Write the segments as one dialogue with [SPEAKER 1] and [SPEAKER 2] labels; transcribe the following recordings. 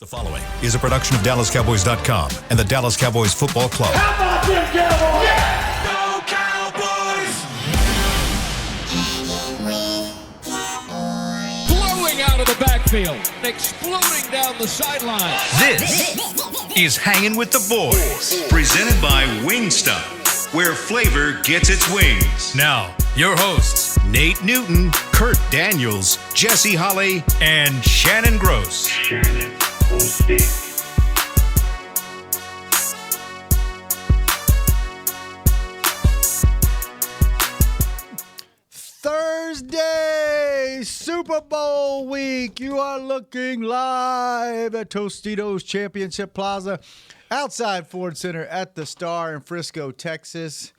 [SPEAKER 1] The following is a production of DallasCowboys.com and the Dallas Cowboys Football Club.
[SPEAKER 2] How about them Cowboys? Yeah!
[SPEAKER 3] Go Cowboys!
[SPEAKER 4] Blowing out of the backfield, exploding down the sideline.
[SPEAKER 1] This is Hangin' with the Boys, presented by Wingstop, where flavor gets its wings. Now, your hosts, Nate Newton, Kurt Daniels, Jesse Holley, and Shannon Gross.
[SPEAKER 5] Thursday, Super Bowl week. You are looking live at Tostitos Championship Plaza outside Ford Center at the Star in Frisco, Texas,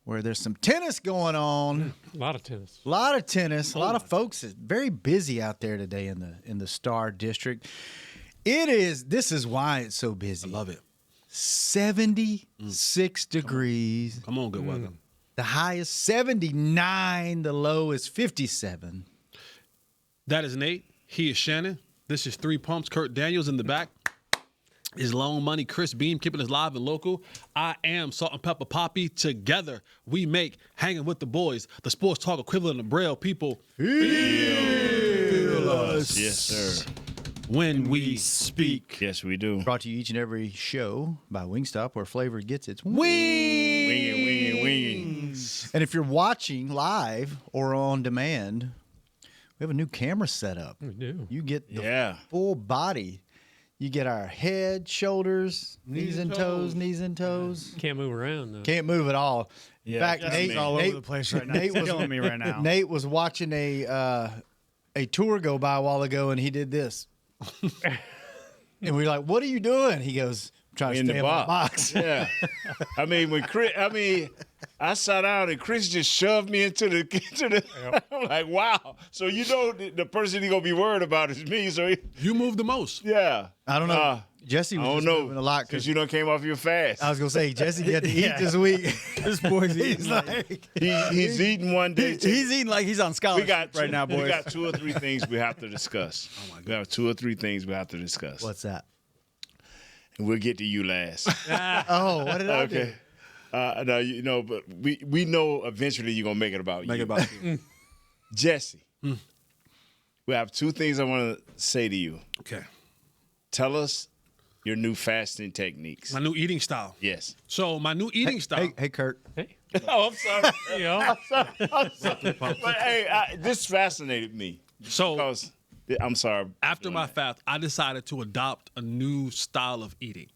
[SPEAKER 5] where there's some tennis going on.
[SPEAKER 6] A lot of tennis.
[SPEAKER 5] A lot of tennis. A lot of folks. It's very busy out there today in the Star District. This is why it's so busy.
[SPEAKER 7] I love it.
[SPEAKER 5] 76 degrees.
[SPEAKER 7] Come on, good weather.
[SPEAKER 5] The high is 79. The low is 57.
[SPEAKER 7] That is Nate. He is Shannon. This is Three Pumps. Kurt Daniels in the back. Is Long Money, Chris Beam, keeping us live and local. I am Salt and Pepper Poppy. Together, we make Hanging with the Boys, the sports talk equivalent of Braille. People feel us.
[SPEAKER 8] Yes, sir.
[SPEAKER 7] When we speak.
[SPEAKER 8] Yes, we do.
[SPEAKER 5] Brought to you each and every show by Wingstop, where flavor gets its
[SPEAKER 8] Wing it, wing it.
[SPEAKER 5] And if you're watching live or on demand, we have a new camera set up.
[SPEAKER 6] We do.
[SPEAKER 5] You get the full body. You get our head, shoulders, knees and toes.
[SPEAKER 6] Can't move around, though.
[SPEAKER 5] Can't move at all.
[SPEAKER 8] Yeah,
[SPEAKER 5] In fact,
[SPEAKER 8] Nate,
[SPEAKER 5] all over the place right now. Nate was killing me right now. Nate was watching a tour go by a while ago, and he did this. And we're like, "What are you doing?" He goes, "I'm trying to stay in the box."
[SPEAKER 8] Yeah. I sat down and Chris just shoved me into the. I'm like, wow. So the person he's gonna be worried about is me. So
[SPEAKER 7] You move the most.
[SPEAKER 8] yeah.
[SPEAKER 5] I don't know. Jesse was just moving a lot
[SPEAKER 8] because you done came off your fast.
[SPEAKER 5] I was gonna say Jesse got to eat this week. This boy's eating like
[SPEAKER 8] he's eating one day.
[SPEAKER 5] he's eating like he's on scholarship right now, boys.
[SPEAKER 8] We got 2 or 3 things we have to discuss. Oh my God. We have 2 or 3 things we have to discuss.
[SPEAKER 5] What's that?
[SPEAKER 8] And we'll get to you last.
[SPEAKER 5] Oh, what did I do?
[SPEAKER 8] No, but we know eventually you're gonna make it about you.
[SPEAKER 7] Make it about you.
[SPEAKER 8] Jesse. We have 2 things I want to say to you.
[SPEAKER 7] Okay.
[SPEAKER 8] Tell us your new fasting techniques.
[SPEAKER 7] My new eating style.
[SPEAKER 8] Yes.
[SPEAKER 7] So my new eating style.
[SPEAKER 5] Hey, Kurt.
[SPEAKER 6] Hey,
[SPEAKER 8] Oh, I'm sorry.
[SPEAKER 6] you know,
[SPEAKER 8] I'm sorry. But hey, this fascinated me.
[SPEAKER 7] So
[SPEAKER 8] Because I'm sorry.
[SPEAKER 7] after my fast, I decided to adopt a new style of eating.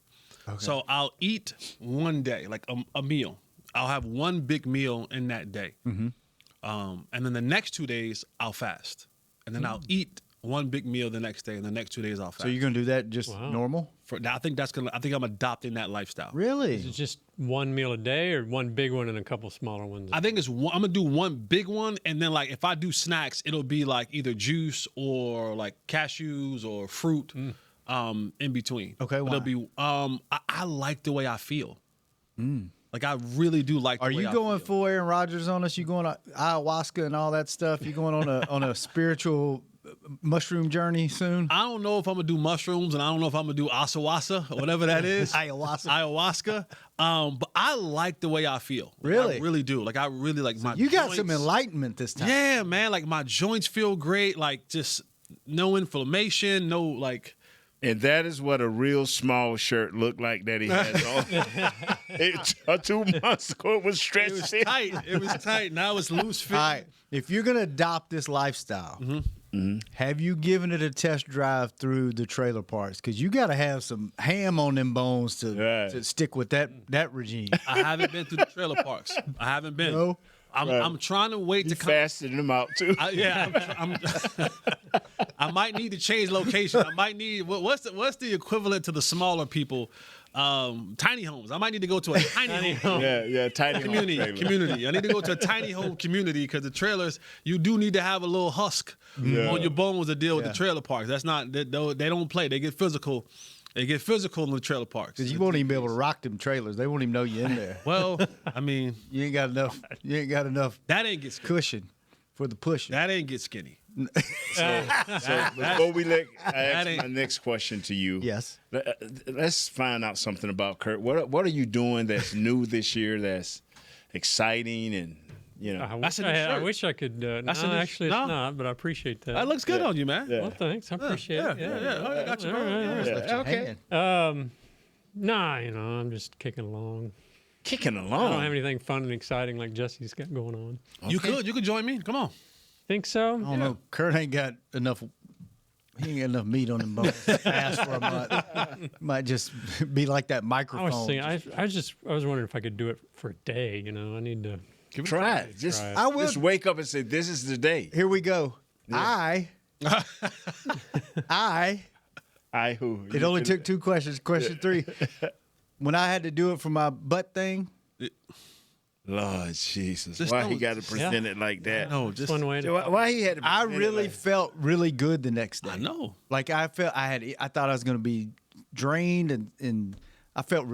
[SPEAKER 7] Okay. So I'll eat one day, like a meal. I'll have one big meal in that day. Mm-hmm. And then the next 2 days, I'll fast. And then I'll eat one big meal the next day, and the next 2 days I'll fast.
[SPEAKER 5] So you're gonna do that just normal?
[SPEAKER 7] I think I'm adopting that lifestyle.
[SPEAKER 5] Really?
[SPEAKER 6] is it just one meal a day or one big one and a couple smaller ones?
[SPEAKER 7] I think it's one. I'm gonna do one big one, and then like if I do snacks, it'll be like either juice or like cashews or fruit, in between.
[SPEAKER 5] Okay, why?
[SPEAKER 7] It'll be. I like the way I feel. Like I really do like.
[SPEAKER 5] Are you going full Aaron Rodgers on us? You going to ayahuasca and all that stuff? You going on a spiritual mushroom journey soon?
[SPEAKER 7] I don't know if I'm gonna do mushrooms, and I don't know if I'm gonna do asawasa or whatever that is. Ayahuasca. But I like the way I feel. Like,
[SPEAKER 5] Really?
[SPEAKER 7] I really do. Like I really like my.
[SPEAKER 5] You got
[SPEAKER 7] joints.
[SPEAKER 5] some enlightenment this time.
[SPEAKER 7] Yeah, man. Like my joints feel great. Like just no inflammation. No like.
[SPEAKER 8] And that is what a real small shirt looked like that he has on. 2 months ago, it was stretched.
[SPEAKER 7] It was tight. It was tight. Now it's loose fit.
[SPEAKER 5] All right. If you're gonna adopt this lifestyle, have you given it a test drive through the trailer parks? Because you got to have some ham on them bones to stick with that regime.
[SPEAKER 7] I haven't been through the trailer parks. I haven't been.
[SPEAKER 5] No?
[SPEAKER 7] I'm trying to wait
[SPEAKER 8] You
[SPEAKER 7] to come.
[SPEAKER 8] fasted them out, too.
[SPEAKER 7] I might need to change location. I might need what's the equivalent to the smaller people? Tiny homes. I might need to go to a tiny home.
[SPEAKER 8] Tiny
[SPEAKER 7] Community. I need to go to a tiny home community because the trailers, you do need to have a little husk on your bones to deal with the trailer parks. That's not they don't play. They get physical. They get physical in the trailer parks.
[SPEAKER 5] Because you won't even be able to rock them trailers. They won't even know you in there.
[SPEAKER 7] Well, I mean,
[SPEAKER 5] You ain't got enough. You ain't got enough
[SPEAKER 7] that ain't gets
[SPEAKER 5] cushion for the pushing.
[SPEAKER 7] That ain't get skinny.
[SPEAKER 8] So before we ask my next question to you,
[SPEAKER 5] Yes.
[SPEAKER 8] Let's find out something about Kurt. What are you doing that's new this year? That's exciting and
[SPEAKER 6] I
[SPEAKER 7] That's
[SPEAKER 6] wish I could.
[SPEAKER 7] That's
[SPEAKER 6] No,
[SPEAKER 7] a new-
[SPEAKER 6] actually, it's
[SPEAKER 7] no.
[SPEAKER 6] not. But I appreciate that.
[SPEAKER 7] That looks good on you, man.
[SPEAKER 8] Yeah.
[SPEAKER 6] Well, thanks. I appreciate it.
[SPEAKER 7] Yeah. Oh, I got you, bro.
[SPEAKER 6] All right, all right.
[SPEAKER 5] Left you
[SPEAKER 7] Okay.
[SPEAKER 5] hanging.
[SPEAKER 6] Nah, I'm just kicking along.
[SPEAKER 8] kicking
[SPEAKER 6] I don't
[SPEAKER 8] along.
[SPEAKER 6] have anything fun and exciting like Jesse's got going on.
[SPEAKER 7] You could join me. Come on.
[SPEAKER 6] Think so?
[SPEAKER 5] I don't know. Kurt ain't got enough. He ain't got enough meat on him bones to fast for a month. Might just be like that
[SPEAKER 6] I
[SPEAKER 5] microphone.
[SPEAKER 6] was thinking. I was wondering if I could do it for a day. I need to.
[SPEAKER 8] Try it. Just,
[SPEAKER 6] Try it.
[SPEAKER 5] I will.
[SPEAKER 8] just wake up and say, "This is the day."
[SPEAKER 5] Here we go. I.
[SPEAKER 8] I who?
[SPEAKER 5] It only took 2 questions. Question 3. When I had to do it for my butt thing,
[SPEAKER 8] Lord Jesus,
[SPEAKER 7] Just
[SPEAKER 8] why
[SPEAKER 7] don't-
[SPEAKER 8] he got to present it like that?
[SPEAKER 7] No, just
[SPEAKER 6] One way to.
[SPEAKER 8] Why he had to?
[SPEAKER 5] I
[SPEAKER 8] present it
[SPEAKER 5] really
[SPEAKER 8] like-
[SPEAKER 5] felt really good the next day.
[SPEAKER 7] I know.
[SPEAKER 5] Like I thought I was going to be drained and I felt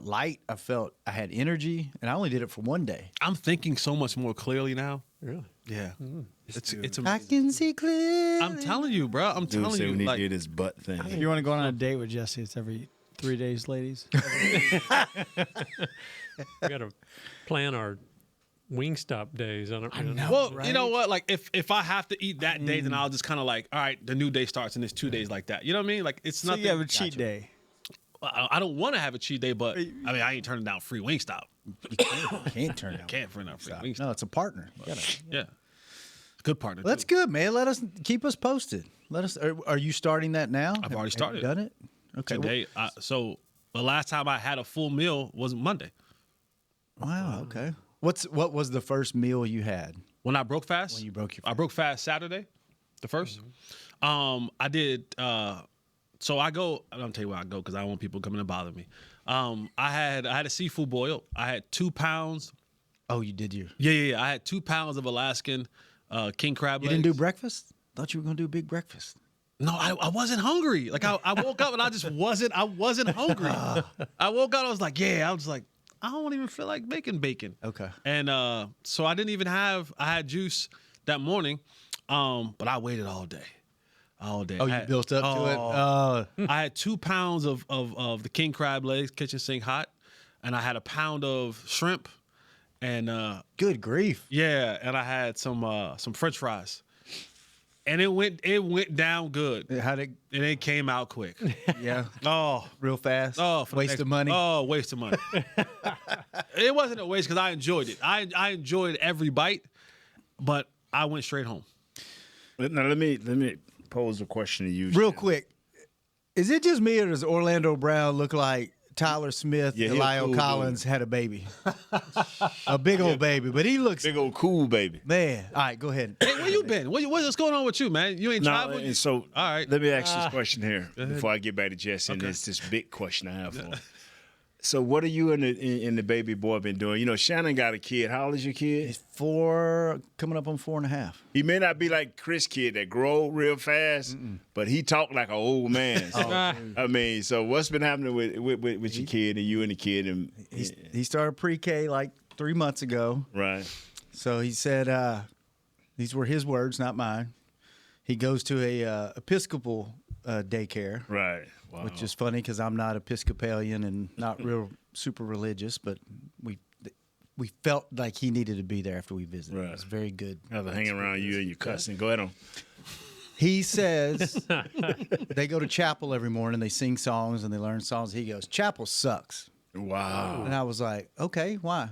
[SPEAKER 5] light. I had energy, and I only did it for 1 day.
[SPEAKER 7] I'm thinking so much more clearly now.
[SPEAKER 6] Really?
[SPEAKER 7] Yeah. It's
[SPEAKER 5] I
[SPEAKER 7] amazing.
[SPEAKER 5] can see clearly.
[SPEAKER 7] I'm telling you, bro. I'm
[SPEAKER 8] Dude
[SPEAKER 7] telling
[SPEAKER 8] said
[SPEAKER 7] you.
[SPEAKER 8] when he
[SPEAKER 7] Like,
[SPEAKER 8] did his butt thing.
[SPEAKER 9] If you want to go on a date with Jesse, it's every 3 days, ladies.
[SPEAKER 6] We got to plan our Wingstop days. I know.
[SPEAKER 7] well, you know what? Like, if I have to eat that day, then I'll just kind of like, all right, the new day starts and it's 2 days like that. You know what I mean? Like, it's
[SPEAKER 9] So
[SPEAKER 7] nothing.
[SPEAKER 9] you have a cheat day.
[SPEAKER 7] I don't want to have a cheat day, but I ain't turning down free Wingstop.
[SPEAKER 5] You can't turn it.
[SPEAKER 7] Can't turn down free Wingstop.
[SPEAKER 5] No, it's a partner.
[SPEAKER 7] Yeah. Good partner.
[SPEAKER 5] That's
[SPEAKER 7] too.
[SPEAKER 5] good, man. Keep us posted. Are you starting that now?
[SPEAKER 7] I've already
[SPEAKER 5] Have you
[SPEAKER 7] started.
[SPEAKER 5] done it? Okay.
[SPEAKER 7] Today, so the last time I had a full meal was Monday.
[SPEAKER 5] Wow. Okay. What was the first meal you had?
[SPEAKER 7] When I broke fast.
[SPEAKER 5] When you broke your
[SPEAKER 7] I broke fast Saturday, the 1st. I did. So I go. I'm gonna tell you where I go because I don't want people coming to bother me. I had a seafood boil. I had 2 pounds.
[SPEAKER 5] Oh, you did your.
[SPEAKER 7] Yeah. I had 2 pounds of Alaskan king crab
[SPEAKER 5] You
[SPEAKER 7] legs.
[SPEAKER 5] didn't do breakfast? Thought you were gonna do a big breakfast.
[SPEAKER 7] No, I wasn't hungry. Like I woke up and I just wasn't. I wasn't hungry. I woke up. I was like, I was like, I don't even feel like making bacon.
[SPEAKER 5] Okay.
[SPEAKER 7] And so I didn't even have. I had juice that morning, but I waited all day. All day.
[SPEAKER 5] Oh, you built up to it. Oh,
[SPEAKER 7] I had 2 pounds of the king crab legs, kitchen sink hot, and I had a pound of shrimp, and
[SPEAKER 5] good grief!
[SPEAKER 7] yeah, and I had some French fries, and it went down good,
[SPEAKER 5] How did?
[SPEAKER 7] and it came out quick.
[SPEAKER 5] Yeah,
[SPEAKER 7] Oh,
[SPEAKER 5] real fast.
[SPEAKER 7] for the
[SPEAKER 5] waste
[SPEAKER 7] next-
[SPEAKER 5] of money.
[SPEAKER 7] Oh, waste of money. It wasn't a waste because I enjoyed it. I enjoyed every bite, but I went straight home.
[SPEAKER 8] Now let me pose a question to you.
[SPEAKER 5] Real
[SPEAKER 8] Shannon.
[SPEAKER 5] quick, is it just me or does Orlando Brown look like Tyler Smith
[SPEAKER 8] Yeah,
[SPEAKER 5] and
[SPEAKER 8] he a
[SPEAKER 5] Lyle
[SPEAKER 8] cool
[SPEAKER 5] Collins had a baby? A big old baby, but he looks
[SPEAKER 8] Big old cool baby.
[SPEAKER 5] man. All right, go ahead.
[SPEAKER 7] Hey, where you been? What's going on with you, man? You ain't
[SPEAKER 8] No,
[SPEAKER 7] traveled?
[SPEAKER 8] and so
[SPEAKER 7] All right.
[SPEAKER 8] let me ask this question here before I get back to Jesse. And it's this big question I have for him. So what are you and the baby boy been doing? You know, Shannon got a kid. How old is your kid?
[SPEAKER 5] He's 4, coming up on 4.5.
[SPEAKER 8] He may not be like Chris' kid that grow real fast, but he talk like an old man. So, I mean, so what's been happening with your kid and you and the kid? And
[SPEAKER 5] He started pre-K like 3 months ago.
[SPEAKER 8] right.
[SPEAKER 5] So he said, these were his words, not mine. He goes to a Episcopal daycare,
[SPEAKER 8] Right. Wow.
[SPEAKER 5] which is funny because I'm not Episcopalian and not real super religious, but we felt like he needed to be there after we visited.
[SPEAKER 8] Right.
[SPEAKER 5] It was very good.
[SPEAKER 8] After hanging around you and your cussing. Go ahead on.
[SPEAKER 5] He says they go to chapel every morning, they sing songs and they learn songs. He goes, chapel sucks.
[SPEAKER 8] Wow.
[SPEAKER 5] And I was like, okay, why?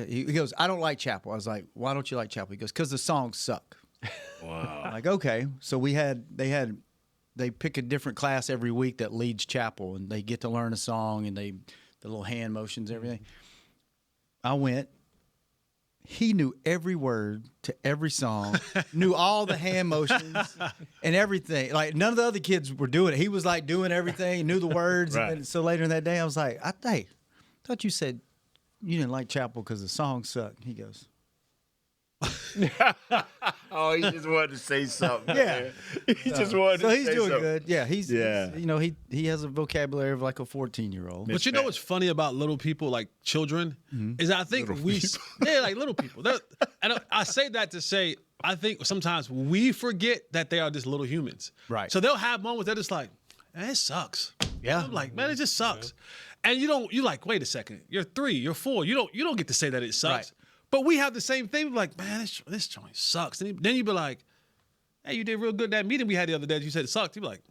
[SPEAKER 5] He goes, I don't like chapel. I was like, why don't you like chapel? He goes, because the songs suck.
[SPEAKER 8] Wow.
[SPEAKER 5] I'm like, okay. So they pick a different class every week that leads chapel, and they get to learn a song, and the little hand motions, everything. I went. He knew every word to every song, knew all the hand motions and everything. Like none of the other kids were doing it. He was like doing everything, knew the words.
[SPEAKER 8] Right.
[SPEAKER 5] And then, so later in that day, I was like, hey, thought you said you didn't like chapel because the song sucked. He goes,
[SPEAKER 8] Oh, he just wanted to say something.
[SPEAKER 5] Yeah.
[SPEAKER 8] man. He just wanted
[SPEAKER 5] so
[SPEAKER 8] to
[SPEAKER 5] he's
[SPEAKER 8] say
[SPEAKER 5] doing
[SPEAKER 8] something.
[SPEAKER 5] good. Yeah, he's
[SPEAKER 8] Yeah.
[SPEAKER 5] he has a vocabulary of like a 14-year-old.
[SPEAKER 7] But you know what's funny about little people, like children, is I think like little people. And I say that to say I think sometimes we forget that they are just little humans.
[SPEAKER 5] Right.
[SPEAKER 7] So they'll have moments that it's like, man, it sucks.
[SPEAKER 5] Yeah.
[SPEAKER 7] I'm like, man, it just sucks. And you're like, wait a second. You're 3, you're 4. You don't get to say that it sucks.
[SPEAKER 5] Right.
[SPEAKER 7] But we have the same thing. We're like, man, this joint sucks. And then you be like, hey, you did real good that meeting we had the other day. You said it sucked. You be like,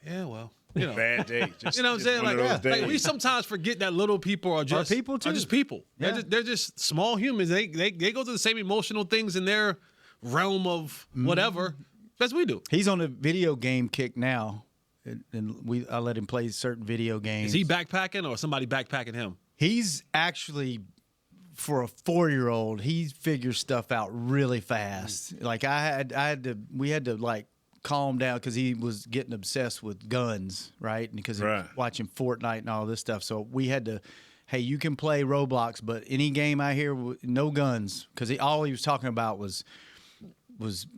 [SPEAKER 7] yeah, well,
[SPEAKER 8] Bad day. Just,
[SPEAKER 7] you know what I'm saying? Like we
[SPEAKER 8] days.
[SPEAKER 7] sometimes forget that little people are just
[SPEAKER 5] people too.
[SPEAKER 7] Are just people.
[SPEAKER 5] Yeah.
[SPEAKER 7] They're just small humans. They go through the same emotional things in their realm of whatever as we do.
[SPEAKER 5] He's on a video game kick now, and I let him play certain video games.
[SPEAKER 7] Is he backpacking or somebody backpacking him?
[SPEAKER 5] He's actually, for a 4-year-old, he figures stuff out really fast. Like we had to like calm down because he was getting obsessed with guns, right? And because he was watching Fortnite and all this stuff. So we had to, hey, you can play Roblox, but any game I hear, no guns. Because all he was talking about was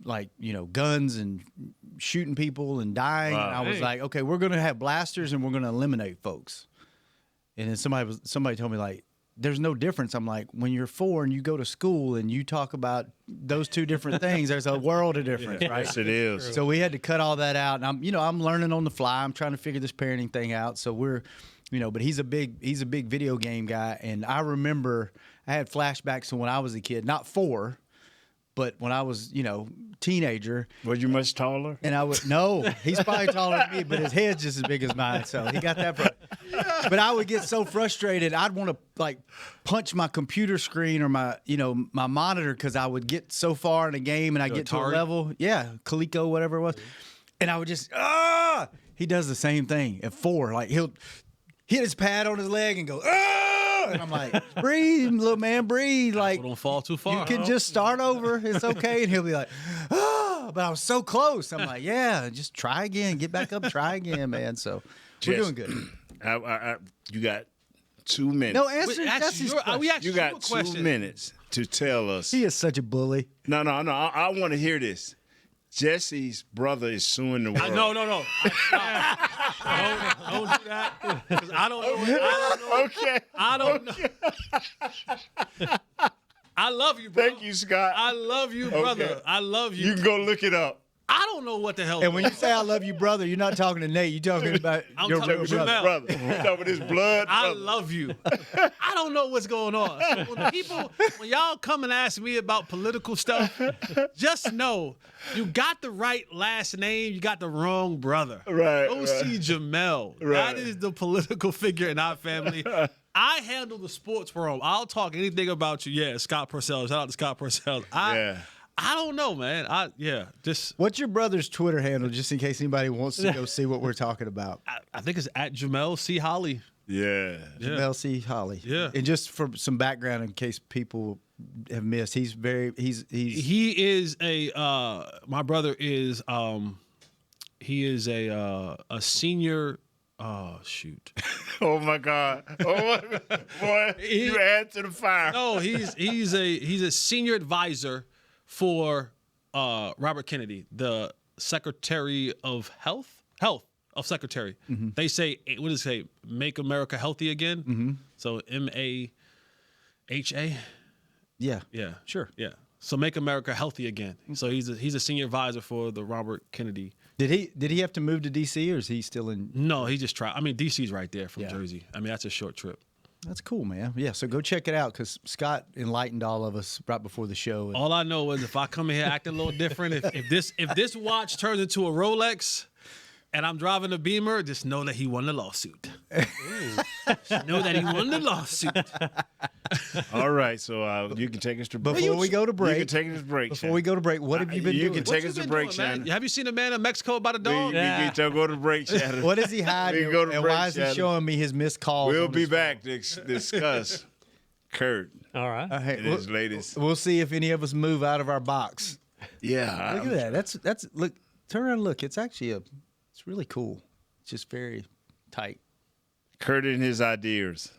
[SPEAKER 5] like, guns and shooting people and dying.
[SPEAKER 8] Wow.
[SPEAKER 5] And I was like, okay, we're going to have blasters and we're going to eliminate folks. And then somebody told me, like, there's no difference. I'm like, when you're 4 and you go to school and you talk about those two different things, there's a world of difference, right?
[SPEAKER 8] Yes, it is.
[SPEAKER 5] So we had to cut all that out. And I'm learning on the fly. I'm trying to figure this parenting thing out. So we're, but he's a big video game guy. And I remember I had flashbacks to when I was a kid, not 4, but when I was, teenager.
[SPEAKER 8] Was you much taller?
[SPEAKER 5] And no, he's probably taller than me, but his head's just as big as mine. So he got that. But I would get so frustrated. I'd want to like punch my computer screen or my monitor because I would get so far in a game and I get to a level. Yeah, Coleco, whatever it was. And I would just, he does the same thing at 4. Like he'll hit his pad on his leg and go, and I'm like, breathe, little man, breathe. Like,
[SPEAKER 7] don't fall too far.
[SPEAKER 5] You can just start over. It's okay. And he'll be like, but I was so close. I'm like, yeah, just try again. Get back up, try again, man. So we're doing good.
[SPEAKER 8] You got 2 minutes.
[SPEAKER 5] No, answer.
[SPEAKER 8] You got 2 minutes to tell us.
[SPEAKER 5] He is such a bully.
[SPEAKER 8] No. I want to hear this. Jesse's brother is suing the world.
[SPEAKER 7] No. Don't do that. 'Cause I don't know.
[SPEAKER 8] Okay.
[SPEAKER 7] I don't know. I love you, bro.
[SPEAKER 8] Thank you, Scott.
[SPEAKER 7] I love you, brother.
[SPEAKER 8] Okay.
[SPEAKER 7] I love you.
[SPEAKER 8] You can go look it up.
[SPEAKER 7] I don't know what the hell.
[SPEAKER 5] And when you say I love you, brother, you're not talking to Nate. You're talking about
[SPEAKER 7] I'm
[SPEAKER 5] your
[SPEAKER 7] talking
[SPEAKER 5] real
[SPEAKER 7] to
[SPEAKER 5] brother.
[SPEAKER 7] Jamel.
[SPEAKER 8] You're talking about his blood.
[SPEAKER 7] I
[SPEAKER 8] brother.
[SPEAKER 7] love you. I don't know what's going on. So when y'all come and ask me about political stuff, just know you got the right last name, you got the wrong brother.
[SPEAKER 8] Right.
[SPEAKER 7] O.C. Jamel.
[SPEAKER 8] Right.
[SPEAKER 7] That is the political figure in our family. I handle the sports world. I'll talk anything about you. Yeah, Scott Purcell. Shout out to Scott Purcell. I don't know, man. Just.
[SPEAKER 5] What's your brother's Twitter handle, just in case anybody wants to go see what we're talking about?
[SPEAKER 7] I think it's at Jamel C. Holly.
[SPEAKER 8] Yeah.
[SPEAKER 5] Jamel C. Holly.
[SPEAKER 7] Yeah.
[SPEAKER 5] And just for some background in case people have missed, he
[SPEAKER 7] is my brother is he is a senior. Oh shoot!
[SPEAKER 8] Oh my God! Boy! You add to the fire.
[SPEAKER 7] No, he's a senior advisor for Robert Kennedy, the Secretary of Health of Secretary. Mm-hmm. They say, what does it say? Make America Healthy Again. Mm-hmm. So MAHA.
[SPEAKER 5] Yeah.
[SPEAKER 7] Yeah.
[SPEAKER 5] Sure.
[SPEAKER 7] Yeah. So Make America Healthy Again. So he's a senior advisor for the Robert Kennedy.
[SPEAKER 5] Did he have to move to DC or is he still in?
[SPEAKER 7] No, he just tried. I mean, DC's right there from Jersey. I mean, that's a short trip.
[SPEAKER 5] That's cool, man. Yeah, so go check it out because Scott enlightened all of us right before the show.
[SPEAKER 7] All I know is if I come in here acting a little different, if this watch turns into a Rolex and I'm driving a Beamer, just know that he won the lawsuit. Just know that he won the lawsuit.
[SPEAKER 8] All right, so you can take us to break.
[SPEAKER 5] Before we go to break.
[SPEAKER 8] You can take us to break.
[SPEAKER 5] Before we go to break, what have you been doing?
[SPEAKER 8] You can take us to break, Shannon.
[SPEAKER 7] Have you seen a man in Mexico about a dog?
[SPEAKER 8] We can go to break, Shannon.
[SPEAKER 5] What is he hiding?
[SPEAKER 8] We can go to
[SPEAKER 5] and
[SPEAKER 8] break,
[SPEAKER 5] why is he
[SPEAKER 8] Shannon.
[SPEAKER 5] showing me his missed calls?
[SPEAKER 8] We'll be back to discuss Kurt
[SPEAKER 6] All right.
[SPEAKER 8] and his latest.
[SPEAKER 5] We'll see if any of us move out of our box.
[SPEAKER 8] Yeah.
[SPEAKER 5] Look at that. That's look. Turn around and look. It's actually it's really cool. It's just very tight.
[SPEAKER 8] Kurt and his ideas.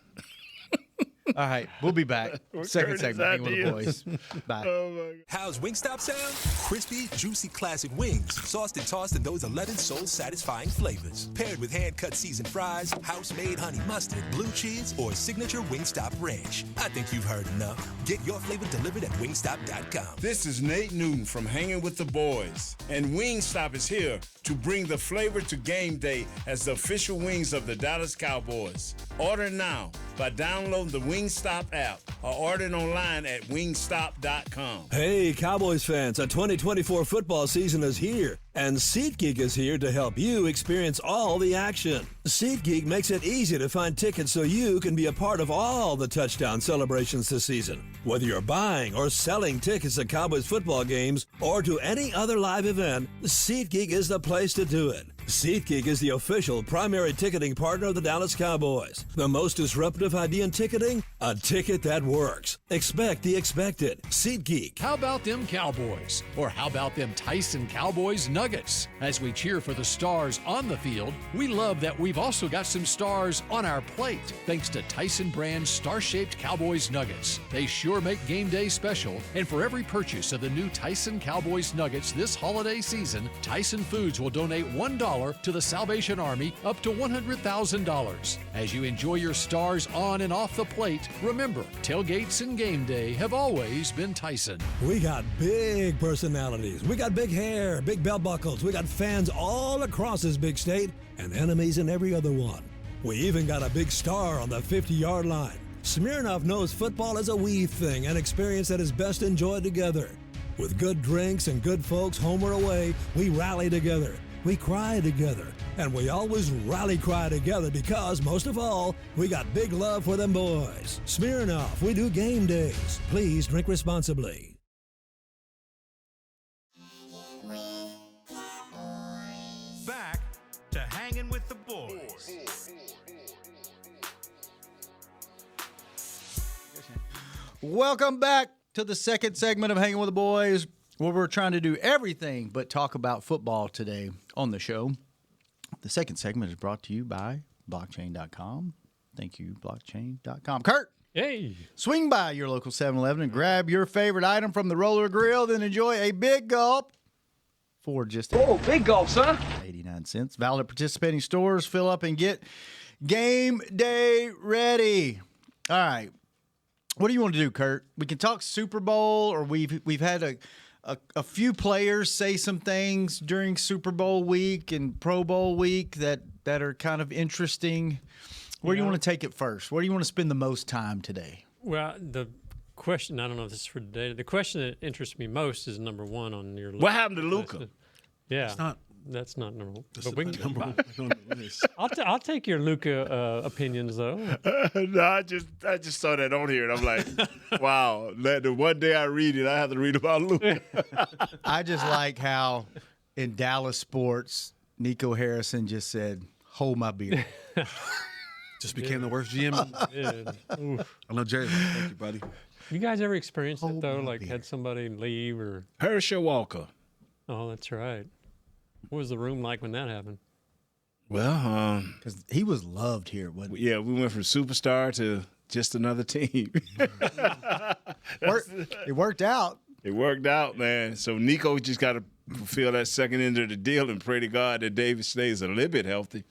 [SPEAKER 5] All right, we'll be back. Second segment, Hanging with the Boys. Bye.
[SPEAKER 10] How's Wingstop sound? Crispy, juicy classic wings, sauced and tossed in those 11 soul-satisfying flavors. Paired with hand-cut seasoned fries, house-made honey mustard, blue cheese, or signature Wingstop ranch. I think you've heard enough. Get your flavor delivered at wingstop.com.
[SPEAKER 8] This is Nate Newton from Hanging with the Boys, and Wingstop is here to bring the flavor to game day as the official wings of the Dallas Cowboys. Order now by downloading the Wingstop app or ordering online at wingstop.com.
[SPEAKER 11] Hey, Cowboys fans, a 2024 football season is here, and SeatGeek is here to help you experience all the action. SeatGeek makes it easy to find tickets so you can be a part of all the touchdown celebrations this season. Whether you're buying or selling tickets to Cowboys football games or to any other live event, SeatGeek is the place to do it. SeatGeek is the official primary ticketing partner of the Dallas Cowboys. The most disruptive idea in ticketing? A ticket that works. Expect the expected. SeatGeek.
[SPEAKER 4] How about them Cowboys? Or how about them Tyson Cowboys Nuggets? As we cheer for the stars on the field, we love that we've also got some stars on our plate, thanks to Tyson brand star-shaped Cowboys Nuggets. They sure make game day special, and for every purchase of the new Tyson Cowboys Nuggets this holiday season, Tyson Foods will donate $1 to the Salvation Army up to $100,000. As you enjoy your stars on and off the plate, remember, tailgates and game day have always been Tyson.
[SPEAKER 11] We got big personalities. We got big hair, big belt buckles. We got fans all across this big state and enemies in every other one. We even got a big star on the 50-yard line. Smirnoff knows football is a we thing, an experience that is best enjoyed together. With good drinks and good folks home or away, we rally together. We cry together, and we always rally cry together because, most of all, we got big love for them boys. Smirnoff, we do game days. Please drink responsibly.
[SPEAKER 1] Back to Hanging with the Boys.
[SPEAKER 5] Welcome back to the second segment of Hanging with the Boys, where we're trying to do everything but talk about football today on the show. The second segment is brought to you by blockchain.com. Thank you, blockchain.com. Kurt,
[SPEAKER 6] Hey.
[SPEAKER 5] swing by your local 7-Eleven and grab your favorite item from the roller grill, then enjoy a big gulp for just
[SPEAKER 2] big gulp, son.
[SPEAKER 5] 89 cents. Valid at participating stores. Fill up and get game day ready. All right. What do you want to do, Kurt? We can talk Super Bowl, or we've had a few players say some things during Super Bowl week and Pro Bowl week that are kind of interesting. Where do you want to take it first? Where do you want to spend the most time today?
[SPEAKER 6] Well, the question, I don't know if this is for today. The question that interests me most is number one on your list.
[SPEAKER 8] What happened to Luka?
[SPEAKER 6] Yeah. That's not number one. But we can,
[SPEAKER 7] Number one on the list.
[SPEAKER 6] I'll take your Luka opinions, though.
[SPEAKER 8] No, I just saw that on here, and I'm like, wow. The one day I read it, I have to read about Luka.
[SPEAKER 5] I just like how in Dallas sports, Nico Harrison just said, "Hold my beer."
[SPEAKER 7] Just became the worst GM. I know Jerry. Thank you, buddy.
[SPEAKER 6] You guys ever experienced it, though? Like, had somebody leave or?
[SPEAKER 8] Herschel Walker.
[SPEAKER 6] Oh, that's right. What was the room like when that happened?
[SPEAKER 8] Well,
[SPEAKER 5] Because he was loved here, wasn't he?
[SPEAKER 8] yeah, we went from superstar to just another team.
[SPEAKER 5] It worked out.
[SPEAKER 8] It worked out, man. So Nico just got to fulfill that second end of the deal and pray to God that David stays a little bit healthy.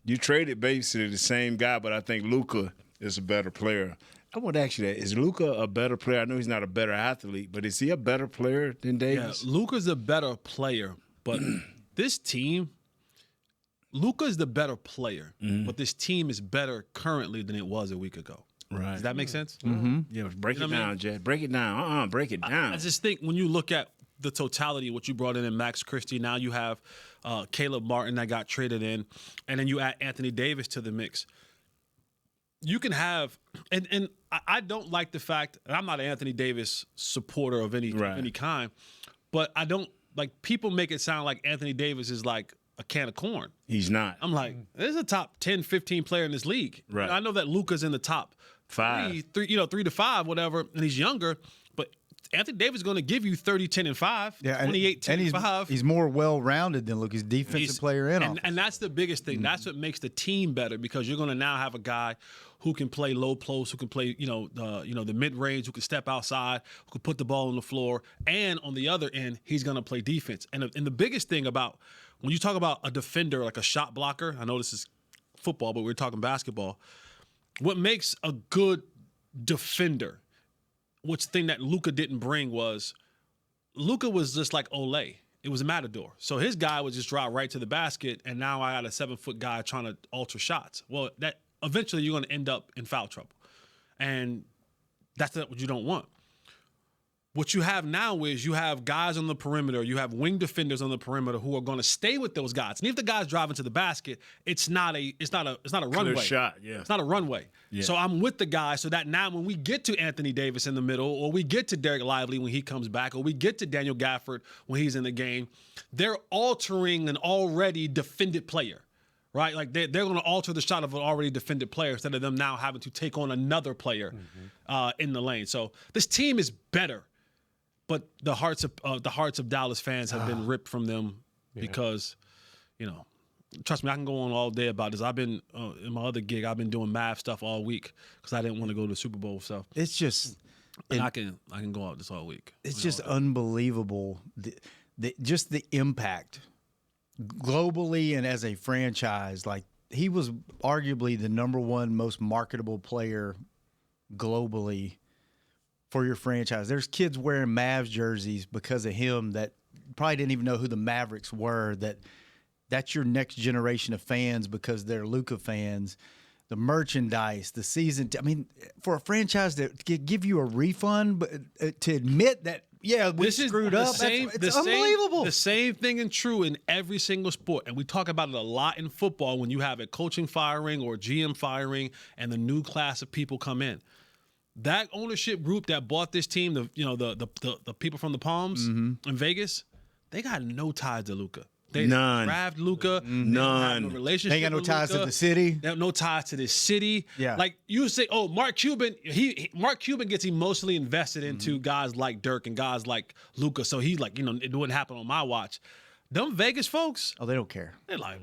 [SPEAKER 8] You traded basically the same guy, but I think Luka is a better player. I want to ask you that. Is Luka a better player? I know he's not a better athlete, but is he a better player than Davis?
[SPEAKER 7] Yeah, Luka's a better player, but this team, Luka's the better player, but this team is better currently than it was a week ago.
[SPEAKER 8] Right.
[SPEAKER 7] Does that make sense?
[SPEAKER 8] Yeah, break it down, Jed. Break it down. Break it down.
[SPEAKER 7] I just think when you look at the totality of what you brought in Max Christie, now you have Caleb Martin that got traded in, and then you add Anthony Davis to the mix. You can have, and I don't like the fact, and I'm not an Anthony Davis supporter of any kind, but I don't, like, people make it sound like Anthony Davis is like a can of corn.
[SPEAKER 8] He's not.
[SPEAKER 7] I'm like, this is a top 10, 15 player in this league.
[SPEAKER 8] Right.
[SPEAKER 7] And I know that Luka's in the top
[SPEAKER 8] 5.
[SPEAKER 7] 3 to 5, whatever, and he's younger, but Anthony Davis is going to give you 30, 10, and 5, 28, 10, and 5.
[SPEAKER 5] He's more well-rounded than Luka. He's defensive player
[SPEAKER 7] and that's the biggest thing. That's what makes the team better, because you're going to now have a guy who can play low post, who can play the mid-range, who can step outside, who can put the ball on the floor, and on the other end, he's going to play defense. And the biggest thing about when you talk about a defender, like a shot blocker, I know this is football, but we're talking basketball. What makes a good defender, which thing that Luka didn't bring, was Luka was just like Ole. It was a matador. So his guy would just drive right to the basket, and now I got a 7-foot guy trying to alter shots. Well, that eventually you're going to end up in foul trouble. And that's what you don't want. What you have now is you have guys on the perimeter, you have wing defenders on the perimeter who are going to stay with those guys. And if the guy's driving to the basket, it's not a runway.
[SPEAKER 8] Clear shot, yeah.
[SPEAKER 7] It's not a runway. Yeah. So I'm with the guy so that now when we get to Anthony Davis in the middle, or we get to Derek Lively when he comes back, or we get to Daniel Gafford when he's in the game, they're altering an already defended player. Right? Like they're going to alter the shot of an already defended player instead of them now having to take on another player in the lane. So this team is better. But the hearts of Dallas fans have been ripped from them because, trust me, I can go on all day about this. I've been in my other gig. I've been doing Mav stuff all week because I didn't want to go to the Super Bowl. So
[SPEAKER 5] it's just,
[SPEAKER 7] and I can go out this all week.
[SPEAKER 5] It's just unbelievable. Just the impact globally and as a franchise. Like, he was arguably the #1 most marketable player globally for your franchise. There's kids wearing Mavs jerseys because of him that probably didn't even know who the Mavericks were. That's your next generation of fans because they're Luka fans. The merchandise, the season. I mean, for a franchise that give you a refund, but to admit that, yeah, we screwed up, it's unbelievable.
[SPEAKER 7] The same thing is true in every single sport. And we talk about it a lot in football when you have a coaching firing or GM firing and the new class of people come in. That ownership group that bought this team, the people from the Palms in Vegas, they got no ties to Luka. They draft Luka.
[SPEAKER 5] None.
[SPEAKER 7] No relationship.
[SPEAKER 5] They got no ties to the city.
[SPEAKER 7] They have no ties to this city.
[SPEAKER 5] Yeah.
[SPEAKER 7] Like you say, Mark Cuban. Mark Cuban gets emotionally invested into guys like Dirk and guys like Luka. So he's like, it wouldn't happen on my watch. Them Vegas folks.
[SPEAKER 5] Oh, they don't care.
[SPEAKER 7] They're like.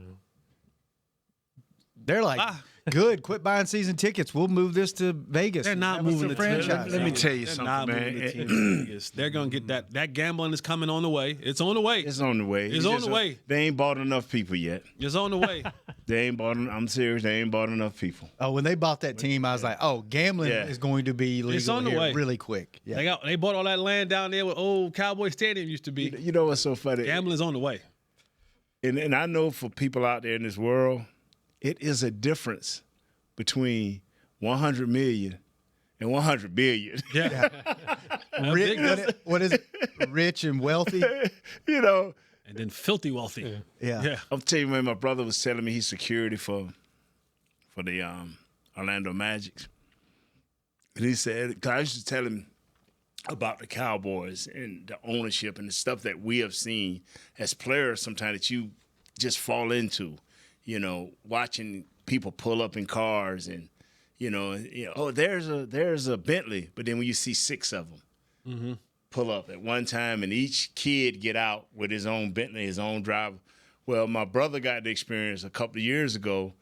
[SPEAKER 5] Good. Quit buying season tickets. We'll move this to Vegas.
[SPEAKER 7] They're not moving the
[SPEAKER 5] franchise.
[SPEAKER 8] Let me tell you something, man.
[SPEAKER 7] They're gonna get that. That gambling is coming on the way. It's on the way.
[SPEAKER 8] It's on the way.
[SPEAKER 7] It's on the way.
[SPEAKER 8] They ain't bought enough people yet.
[SPEAKER 7] It's on the way.
[SPEAKER 8] They ain't bought. I'm serious. They ain't bought enough people.
[SPEAKER 5] Oh, when they bought that team, I was like, gambling is going to be legal.
[SPEAKER 7] It's on the way
[SPEAKER 5] really quick. Yeah.
[SPEAKER 7] They bought all that land down there where old Cowboy Stadium used to be.
[SPEAKER 8] You know what's so funny?
[SPEAKER 7] Gambling's on the way.
[SPEAKER 8] And I know for people out there in this world, it is a difference between 100 million and 100 billion.
[SPEAKER 7] Yeah.
[SPEAKER 5] What is it? Rich and wealthy?
[SPEAKER 8] And
[SPEAKER 7] then filthy wealthy.
[SPEAKER 5] Yeah.
[SPEAKER 8] I'll tell you, man, my brother was telling me he's security for the Orlando Magic. And he said, because I used to tell him about the Cowboys and the ownership and the stuff that we have seen as players sometimes that you just fall into, watching people pull up in cars and, there's a Bentley. But then when you see 6 of them pull up at one time and each kid get out with his own Bentley, his own driver. Well, my brother got the experience a couple of years ago.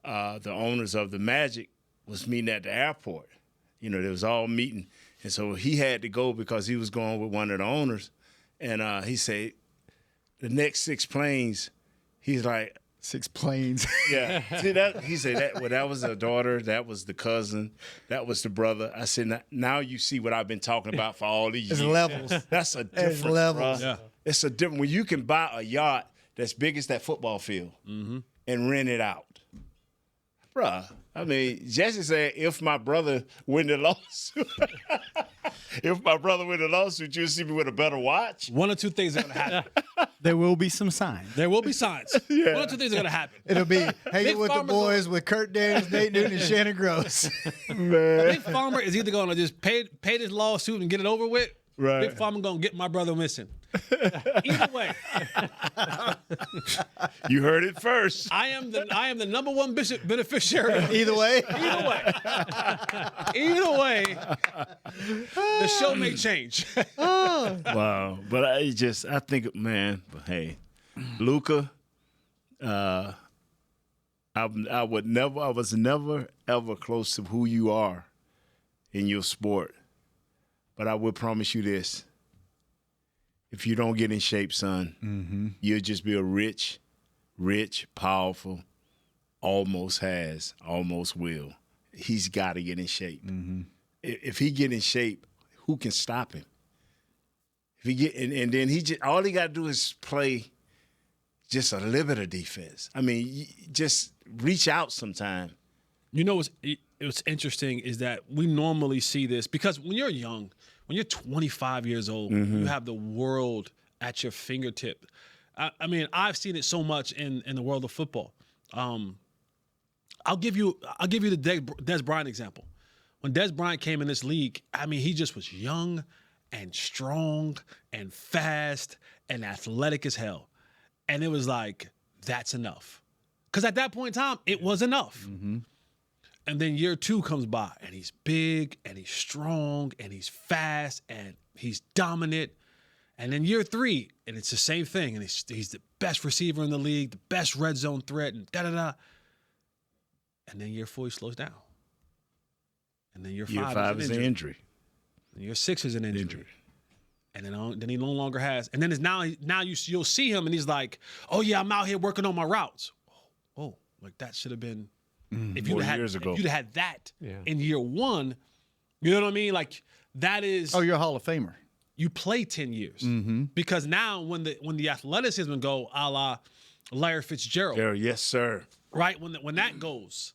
[SPEAKER 8] The owners of the Magic was meeting at the airport. They was all meeting. And so he had to go because he was going with one of the owners. And he said, the next 6 planes, he's like,
[SPEAKER 5] 6 planes.
[SPEAKER 8] Yeah. See that? He said that was the daughter, that was the cousin, that was the brother. I said, now you see what I've been talking about for all these years.
[SPEAKER 5] Levels.
[SPEAKER 8] That's a difference.
[SPEAKER 5] Levels.
[SPEAKER 8] Yeah. It's a different when you can buy a yacht that's big as that football field and rent it out. Bruh. I mean, Jesse said if my brother win the lawsuit, you'll see me with a better watch.
[SPEAKER 7] One or two things are going to happen.
[SPEAKER 9] There will be some signs.
[SPEAKER 7] There will be signs. Yeah. One or two things are going to happen.
[SPEAKER 5] It'll be hanging with the boys with Kurt Daniels, Nate Newton, and Shannon Gross.
[SPEAKER 8] Man.
[SPEAKER 7] Big Farmer is either going to just pay this lawsuit and get it over with.
[SPEAKER 8] Right.
[SPEAKER 7] Big Farmer going to get my brother missing. Either way,
[SPEAKER 8] You heard it first.
[SPEAKER 7] I am the number one beneficiary.
[SPEAKER 5] Either way.
[SPEAKER 7] Either way, the show may change.
[SPEAKER 8] Wow. But I think, man, but hey, Luka, I was never ever close to who you are in your sport. But I will promise you this. If you don't get in shape, son, you'll just be a rich, powerful, almost will. He's got to get in shape. If he get in shape, who can stop him? If he get and then all he got to do is play just a little bit of defense. I mean, just reach out sometime.
[SPEAKER 7] You know what's interesting is that we normally see this because when you're young, when you're 25 years old, you have the world at your fingertip. I mean, I've seen it so much in the world of football. I'll give you the Des Bryant example. When Des Bryant came in this league, I mean, he just was young and strong and fast and athletic as hell. And it was like, that's enough. Because at that point in time, it was enough. And then year 2 comes by, and he's big, and he's strong, and he's fast, and he's dominant. And then year 3, and it's the same thing, and he's the best receiver in the league, the best red zone threat, and da-da-da. And then year 4, he slows down. And then year 5 is an injury. And year 6 is an injury. And then he no longer has. And then you'll see him, and he's like, oh, yeah, I'm out here working on my routes. Oh, like that should have been. If you'd have had that in year 1, you know what I mean? Like that is.
[SPEAKER 5] Oh, you're a Hall of Famer.
[SPEAKER 7] You play 10 years because now when the athleticism go a la Larry Fitzgerald,
[SPEAKER 8] yes, sir.
[SPEAKER 7] Right when that goes,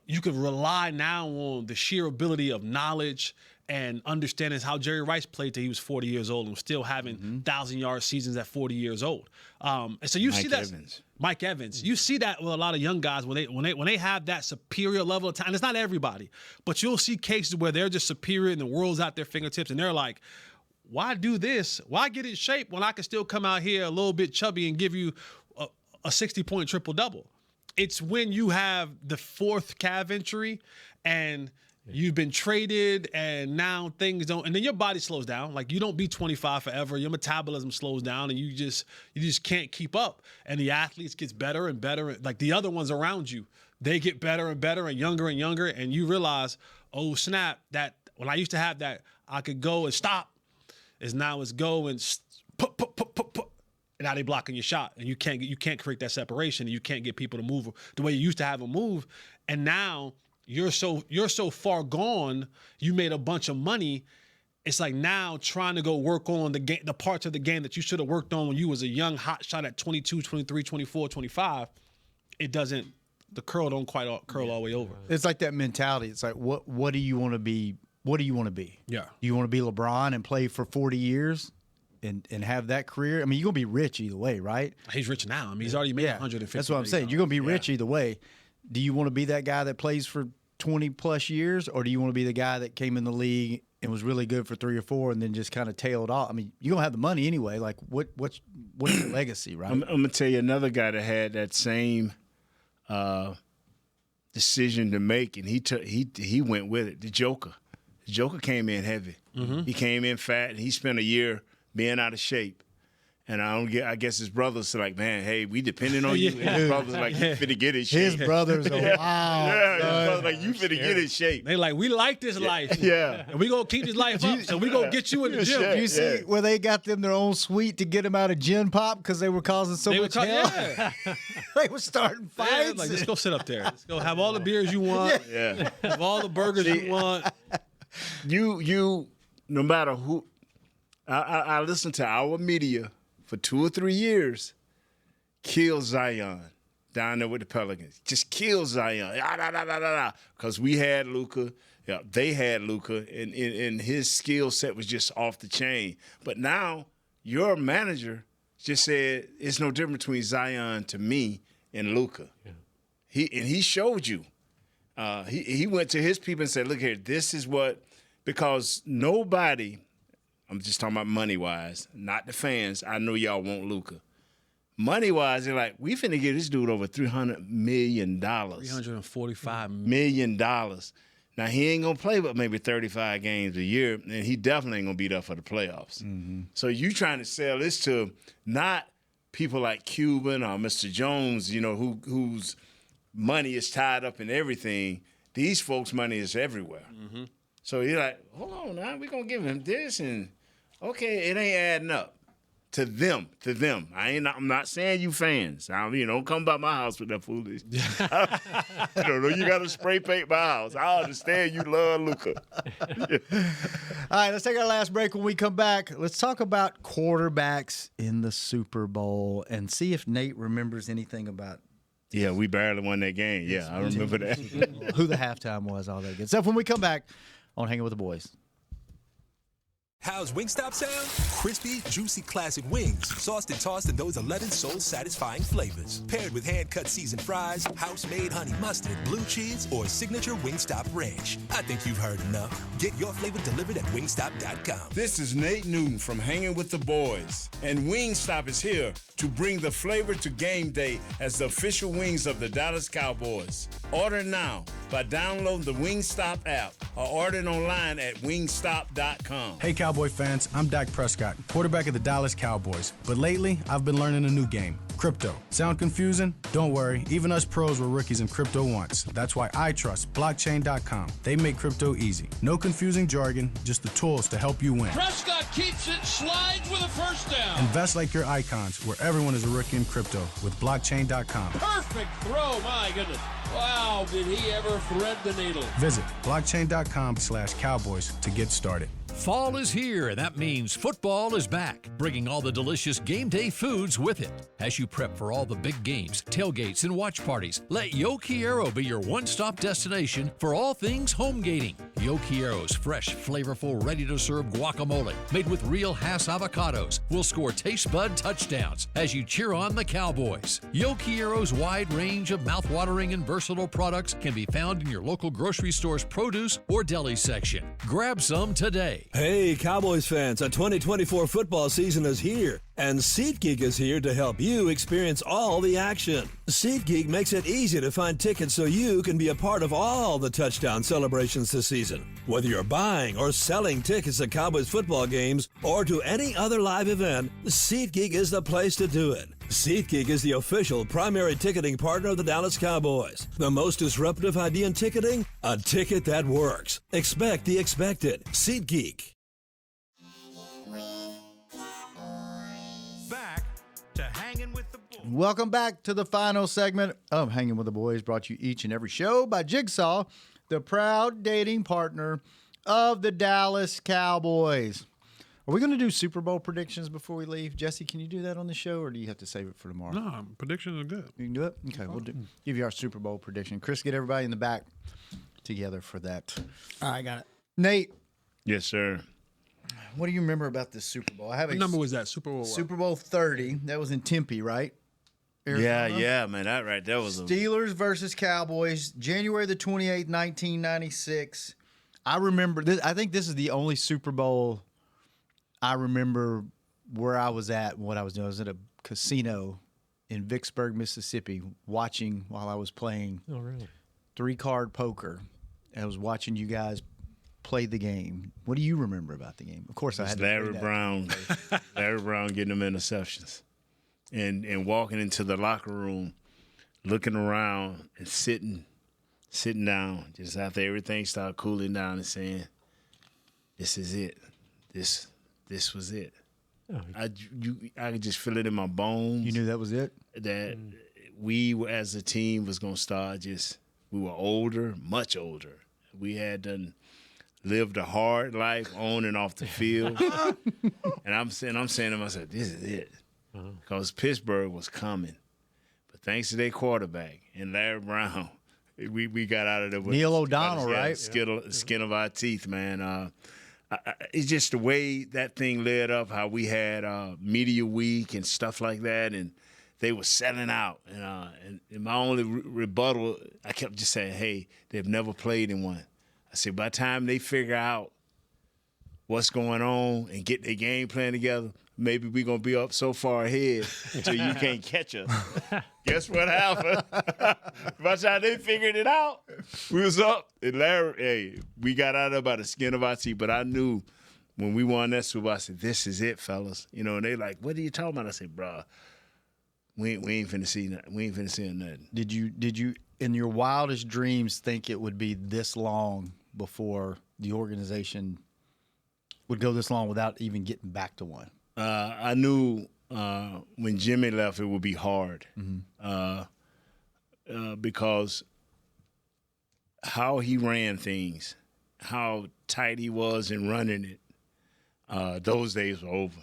[SPEAKER 7] you could rely now on the sheer ability of knowledge and understanding how Jerry Rice played till he was 40 years old and was still having 1,000-yard seasons at 40 years old. And so you see that. Mike Evans. You see that with a lot of young guys when they have that superior level of talent. It's not everybody, but you'll see cases where they're just superior and the world's at their fingertips, and they're like, "Why do this? Why get in shape when I can still come out here a little bit chubby and give you a 60-point triple-double?" It's when you have the 4th calf injury and you've been traded and now things don't, and then your body slows down. Like you don't be 25 forever. Your metabolism slows down and you just can't keep up. And the athletes gets better and better. Like the other ones around you, they get better and better and younger. And you realize, oh snap, that when I used to have that, I could go and stop, is now it's go and put. And now they blocking your shot, and you can't create that separation, and you can't get people to move the way you used to have them move. And now you're so far gone, you made a bunch of money. It's like now trying to go work on the parts of the game that you should have worked on when you was a young hot shot at 22, 23, 24, 25. The curl don't quite curl all the way over.
[SPEAKER 5] It's like that mentality. It's like, what do you want to be? What do you want to be?
[SPEAKER 7] Yeah.
[SPEAKER 5] Do you want to be LeBron and play for 40 years and have that career? I mean, you're going to be rich either way, right?
[SPEAKER 7] He's rich now. I mean, he's already made 150.
[SPEAKER 5] That's what I'm saying. You're going to be rich either way. Do you want to be that guy that plays for 20-plus years, or do you want to be the guy that came in the league and was really good for 3 or 4 and then just kind of tailed off? I mean, you're going to have the money anyway. Like, what's your legacy, right?
[SPEAKER 8] I'm going to tell you another guy that had that same decision to make, and he went with it, the Joker. The Joker came in heavy. He came in fat, and he spent a year being out of shape. And I guess his brothers are like, man, hey, we depending on you. And his brothers are like, you finna get in shape.
[SPEAKER 5] His brothers are wild.
[SPEAKER 8] Yeah, his brothers like, you finna get in shape.
[SPEAKER 7] They like, we like this life.
[SPEAKER 8] Yeah.
[SPEAKER 7] And we gonna keep this life up, so we gonna get you in the gym.
[SPEAKER 5] You see where they got them their own suite to get them out of gin pop because they were causing so much hell?
[SPEAKER 7] Yeah.
[SPEAKER 5] They were starting fights.
[SPEAKER 7] Yeah, like, just go sit up there. Let's go have all the beers you want.
[SPEAKER 8] Yeah.
[SPEAKER 7] Have all the burgers you want.
[SPEAKER 8] You, no matter who, I listened to our media for 2 or 3 years, kill Zion down there with the Pelicans. Just kill Zion. Because we had Luka. Yeah, they had Luka, and his skill set was just off the chain. But now your manager just said it's no difference between Zion to me and Luka. Yeah. He showed you. He went to his people and said, look here, this is what, because nobody, I'm just talking about money-wise, not the fans. I know y'all want Luka. Money-wise, they're like, we finna give this dude over $300 million.
[SPEAKER 7] $345
[SPEAKER 8] million. Now, he ain't going to play but maybe 35 games a year, and he definitely ain't going to be there for the playoffs.
[SPEAKER 5] Mm-hmm.
[SPEAKER 8] So you trying to sell this to not people like Cuban or Mr. Jones, whose money is tied up in everything. These folks' money is everywhere.
[SPEAKER 7] Mm-hmm.
[SPEAKER 8] So you're like, hold on now, we're going to give him this, and okay, it ain't adding up. To them. I'm not saying you fans. Don't come by my house with that foolish. You got to spray paint my house. I understand you love Luka.
[SPEAKER 5] All right, let's take our last break. When we come back, let's talk about quarterbacks in the Super Bowl and see if Nate remembers anything about.
[SPEAKER 8] Yeah, we barely won that game. Yeah, I remember that.
[SPEAKER 5] Who the halftime was, all that good stuff. When we come back on Hanging with the Boys.
[SPEAKER 10] How's Wingstop sound? Crispy, juicy classic wings, sauced and tossed in those 11 soul-satisfying flavors. Paired with hand-cut seasoned fries, house-made honey mustard, blue cheese, or signature Wingstop ranch. I think you've heard enough. Get your flavor delivered at wingstop.com.
[SPEAKER 8] This is Nate Newton from Hanging with the Boys, and Wingstop is here to bring the flavor to game day as the official wings of the Dallas Cowboys. Order now by downloading the Wingstop app or ordering online at wingstop.com.
[SPEAKER 12] Hey Cowboy fans, I'm Dak Prescott, quarterback of the Dallas Cowboys. But lately, I've been learning a new game, crypto. Sound confusing? Don't worry, even us pros were rookies in crypto once. That's why I trust blockchain.com. They make crypto easy. No confusing jargon, just the tools to help you win.
[SPEAKER 2] Prescott keeps it, slides with a first down.
[SPEAKER 12] Invest like your icons, where everyone is a rookie in crypto with blockchain.com.
[SPEAKER 2] Perfect throw, my goodness. Wow, did he ever thread the needle?
[SPEAKER 12] Visit blockchain.com/Cowboys to get started.
[SPEAKER 4] Fall is here, and that means football is back, bringing all the delicious game day foods with it. As you prep for all the big games, tailgates, and watch parties, let Yo Quiero be your one-stop destination for all things home gating. Yo Quiero's fresh, flavorful, ready-to-serve guacamole, made with real Hass avocados, will score taste bud touchdowns as you cheer on the Cowboys. Yo Quiero's wide range of mouthwatering and versatile products can be found in your local grocery store's produce or deli section. Grab some today.
[SPEAKER 11] Hey, Cowboys fans, the 2024 football season is here, and SeatGeek is here to help you experience all the action. SeatGeek makes it easy to find tickets so you can be a part of all the touchdown celebrations this season. Whether you're buying or selling tickets to Cowboys football games or to any other live event, SeatGeek is the place to do it. SeatGeek is the official primary ticketing partner of the Dallas Cowboys. The most disruptive idea in ticketing? A ticket that works. Expect the expected. SeatGeek.
[SPEAKER 1] Back to Hanging with the Boys.
[SPEAKER 5] Welcome back to the final segment of Hanging with the Boys, brought to you each and every show by Jigsaw, the proud dating partner of the Dallas Cowboys. Are we going to do Super Bowl predictions before we leave? Jesse, can you do that on the show, or do you have to save it for tomorrow?
[SPEAKER 7] No, predictions are good.
[SPEAKER 5] You can do it? Okay, we'll give you our Super Bowl prediction. Chris, get everybody in the back together for that.
[SPEAKER 9] All right, I got it.
[SPEAKER 5] Nate.
[SPEAKER 8] Yes, sir.
[SPEAKER 5] What do you remember about this Super Bowl? I have
[SPEAKER 7] What number was that? Super Bowl?
[SPEAKER 5] Super Bowl 30. That was in Tempe, right? Arizona?
[SPEAKER 8] Yeah, man. That was
[SPEAKER 5] Steelers versus Cowboys, January the 28th, 1996. I remember this. I think this is the only Super Bowl I remember where I was at and what I was doing. I was at a casino in Vicksburg, Mississippi, watching while I was playing 3-card poker. I was watching you guys play the game. What do you remember about the game? Of course, I had
[SPEAKER 8] Larry Brown getting them interceptions, and walking into the locker room, looking around and sitting down just after everything started cooling down and saying, "This is it. This was it." I could just feel it in my bones.
[SPEAKER 5] You knew that was it?
[SPEAKER 8] That we as a team was gonna start we were older, much older. We had done lived a hard life on and off the field. And I'm saying to myself, this is it. Because Pittsburgh was coming. But thanks to their quarterback and Larry Brown, we got out of there with
[SPEAKER 5] Neil O'Donnell, right?
[SPEAKER 8] Skin of our teeth, man. It's just the way that thing led up, how we had media week and stuff like that, and they were selling out. And my only rebuttal, I kept just saying, hey, they've never played in one. I said, by the time they figure out what's going on and get their game plan together, maybe we're going to be up so far ahead until you can't catch us. Guess what happened? By the time they figured it out, we was up. And Larry, we got out there by the skin of our teeth. But I knew when we won that Super Bowl, I said, this is it, fellas. You know, and they like, what are you talking about? I said, bro, we ain't finna see nothing. We ain't finna see nothing.
[SPEAKER 5] Did you, in your wildest dreams, think it would be this long before the organization would go this long without even getting back to one?
[SPEAKER 8] I knew when Jimmy left, it would be hard because how he ran things, how tight he was in running it, those days were over.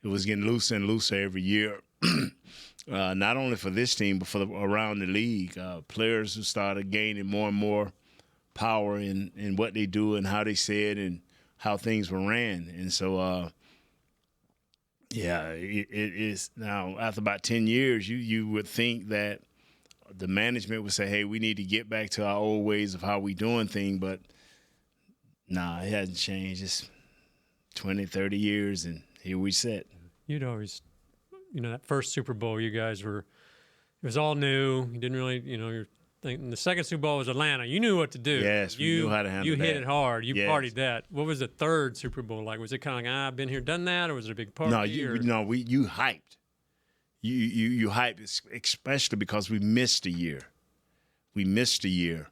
[SPEAKER 8] It was getting looser and looser every year, not only for this team but for around the league. Players who started gaining more and more power in what they do and how they say it and how things were ran. And so, it is now after about 10 years, you would think that the management would say, hey, we need to get back to our old ways of how we doing things. But, nah, it hasn't changed. It's 20, 30 years, and here we sit.
[SPEAKER 6] You'd always, that first Super Bowl, you guys were, it was all new. You didn't really, you're thinking the second Super Bowl was Atlanta. You knew what to do.
[SPEAKER 8] Yes, we knew how to handle
[SPEAKER 6] You
[SPEAKER 8] that.
[SPEAKER 6] hit it hard. You
[SPEAKER 8] Yes.
[SPEAKER 6] partied that. What was the third Super Bowl like? Was it kind of like, I've been here, done that, or was it a big party?
[SPEAKER 8] No, you hyped. You hyped, especially because we missed a year. We missed a year,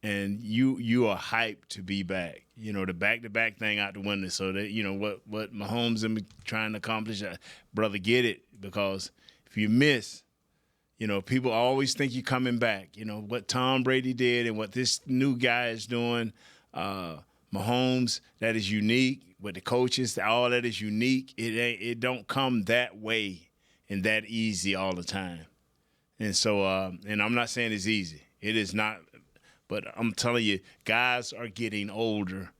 [SPEAKER 8] and you are hyped to be back. The back-to-back thing out the window. So that what Mahomes and me trying to accomplish, brother, get it, because if you miss, people always think you're coming back. What Tom Brady did and what this new guy is doing, Mahomes, that is unique. With the coaches, all that is unique. It don't come that way and that easy all the time. And so, and I'm not saying it's easy. It is not. But I'm telling you, guys are getting older.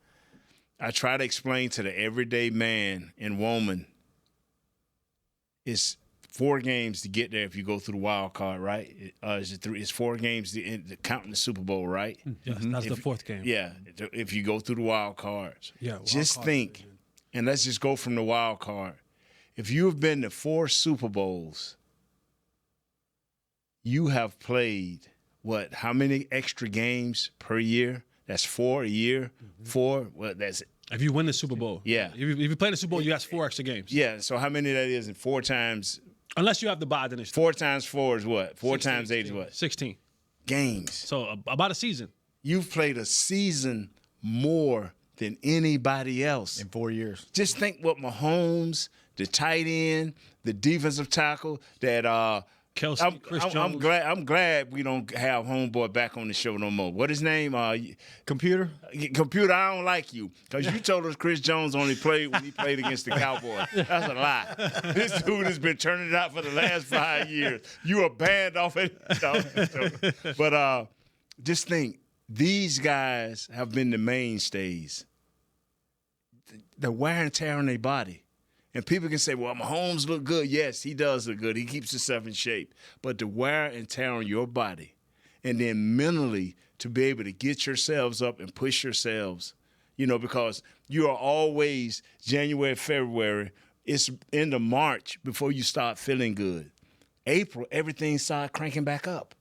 [SPEAKER 8] I try to explain to the everyday man and woman, it's 4 games to get there if you go through the wild card, right? It's 4 games counting the Super Bowl, right?
[SPEAKER 7] Yes, that's the 4th game.
[SPEAKER 8] Yeah, if you go through the wild cards.
[SPEAKER 7] Yeah, wild
[SPEAKER 8] just
[SPEAKER 7] card
[SPEAKER 8] think,
[SPEAKER 7] division.
[SPEAKER 8] and let's just go from the wild card. If you have been to 4 Super Bowls, you have played, how many extra games per year? That's 4 a year. 4, that's
[SPEAKER 7] If you win the Super Bowl.
[SPEAKER 8] Yeah.
[SPEAKER 7] If you play the Super Bowl, you got 4 extra games.
[SPEAKER 8] Yeah, so how many that is in 4 times?
[SPEAKER 7] Unless you have the bye, then it's
[SPEAKER 8] 4 times 4 is what? 4
[SPEAKER 7] 16,
[SPEAKER 8] times 8 is what?
[SPEAKER 7] 16
[SPEAKER 8] games.
[SPEAKER 7] So about a season.
[SPEAKER 8] You've played a season more than anybody else
[SPEAKER 5] in 4 years.
[SPEAKER 8] Just think what Mahomes, the tight end, the defensive tackle, that
[SPEAKER 7] Kelsey, Chris Jones.
[SPEAKER 8] I'm glad we don't have homeboy back on the show no more. What his name?
[SPEAKER 5] Computer.
[SPEAKER 8] Computer. I don't like you because you told us Chris Jones only played when he played against the Cowboys. That's a lie. This dude has been turning it out for the last 5 years. You are banned off it. But just think, these guys have been the mainstays. The wear and tear on their body. And people can say, well, Mahomes look good. Yes, he does look good. He keeps himself in shape. But the wear and tear on your body, and then mentally to be able to get yourselves up and push yourselves, because you are always January, February. It's into March before you start feeling good. April, everything starts cranking back up.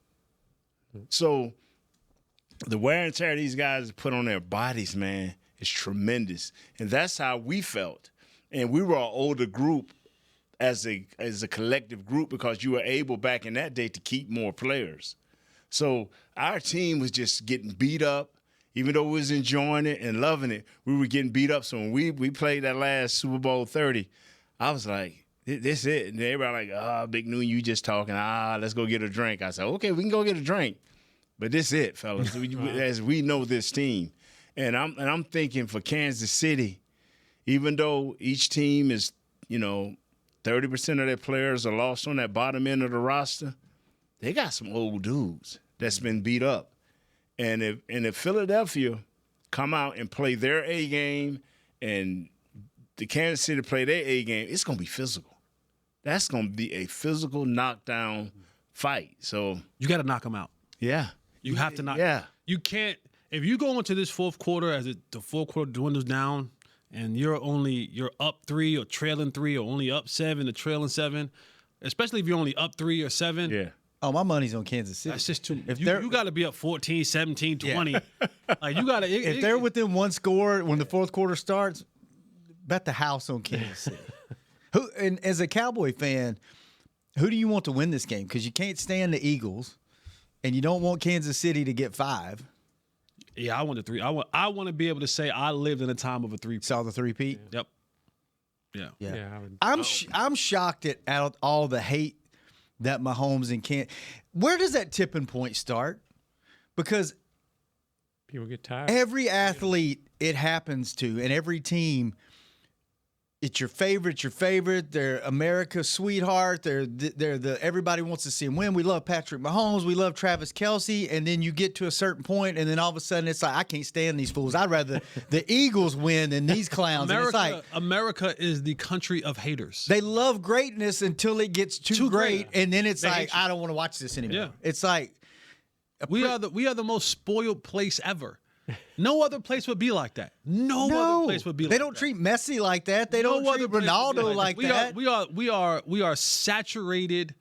[SPEAKER 8] So the wear and tear these guys put on their bodies, man, is tremendous. And that's how we felt. And we were an older group as a collective group because you were able back in that day to keep more players. So our team was just getting beat up. Even though we was enjoying it and loving it, we were getting beat up. So when we played that last Super Bowl 30, I was like, this it. And everybody like, Big Noon, you just talking. Let's go get a drink. I said, okay, we can go get a drink. But this it, fellas, as we know this team. And I'm thinking for Kansas City, even though each team is, 30% of their players are lost on that bottom end of the roster, they got some old dudes that's been beat up. And if Philadelphia come out and play their A game and the Kansas City play their A game, it's going to be physical. That's going to be a physical knockdown fight. So
[SPEAKER 7] you got to knock them out.
[SPEAKER 8] Yeah.
[SPEAKER 7] You have to knock.
[SPEAKER 8] Yeah.
[SPEAKER 7] You can't. If you go into this fourth quarter the fourth quarter dwindles down, and you're up 3 or trailing 3 or only up 7 or trailing 7, especially if you're only up 3 or 7.
[SPEAKER 8] Yeah.
[SPEAKER 5] Oh, my money's on Kansas City.
[SPEAKER 7] That's just too. You got to be up 14, 17, 20. Like you got to.
[SPEAKER 5] If they're within one score when the fourth quarter starts, bet the house on Kansas City. And as a Cowboy fan, who do you want to win this game? Because you can't stand the Eagles, and you don't want Kansas City to get 5.
[SPEAKER 7] Yeah, I want the 3. I want to be able to say I lived in a time of a 3.
[SPEAKER 5] Saw the 3-peat.
[SPEAKER 7] Yep. Yeah.
[SPEAKER 5] I'm shocked at all the hate that Mahomes and Kansas. Where does that tipping point start? Because
[SPEAKER 6] people get tired.
[SPEAKER 5] Every athlete it happens to, and every team, it's your favorite. They're America's sweetheart. They're the everybody wants to see him win. We love Patrick Mahomes. We love Travis Kelce. And then you get to a certain point, and then all of a sudden it's like, I can't stand these fools. I'd rather the Eagles win than these clowns.
[SPEAKER 7] America is the country of haters.
[SPEAKER 5] They love greatness until it gets too great, and then it's like, I don't want to watch this anymore. Yeah. It's like
[SPEAKER 7] we are the most spoiled place ever. No other place would be like that. No other place would be like that.
[SPEAKER 5] They don't treat Messi like that. They don't treat Ronaldo like that.
[SPEAKER 7] We are saturated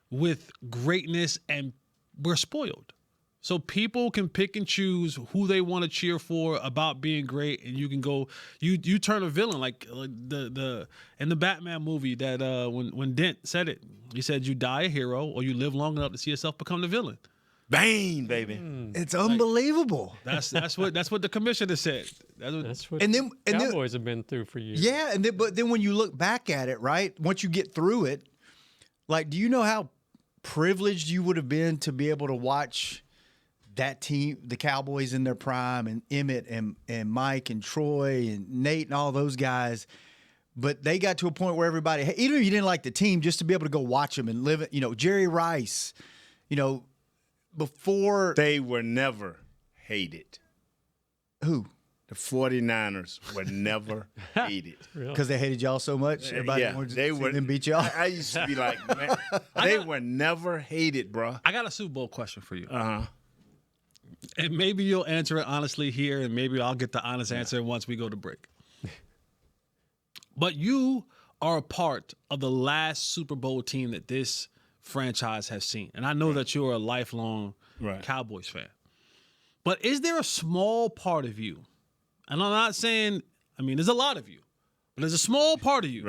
[SPEAKER 7] with greatness, and we're spoiled. So people can pick and choose who they want to cheer for about being great, and you can go. You turn a villain like the in the Batman movie that when Dent said it, he said you die a hero or you live long enough to see yourself become the villain.
[SPEAKER 8] Bang, baby.
[SPEAKER 5] It's unbelievable.
[SPEAKER 7] That's what the commissioner said.
[SPEAKER 6] That's what Cowboys have been through for years.
[SPEAKER 5] Yeah, but then when you look back at it, right? Once you get through it, like, do you know how privileged you would have been to be able to watch that team, the Cowboys in their prime, and Emmett and Mike and Troy and Nate and all those guys? But they got to a point where everybody, even if you didn't like the team, just to be able to go watch them and live it. Jerry Rice, before
[SPEAKER 8] they were never hated.
[SPEAKER 5] Who?
[SPEAKER 8] The 49ers were never hated.
[SPEAKER 5] Because they hated y'all so much? Everybody wanted to see them beat y'all?
[SPEAKER 8] I used to be like, man, they were never hated, bro.
[SPEAKER 7] I got a Super Bowl question for you.
[SPEAKER 8] Uh-huh.
[SPEAKER 7] And maybe you'll answer it honestly here, and maybe I'll get the honest answer once we go to break. But you are a part of the last Super Bowl team that this franchise has seen. And I know that you're a lifelong Cowboys fan. But is there a small part of you, and I'm not saying, there's a lot of you, but there's a small part of you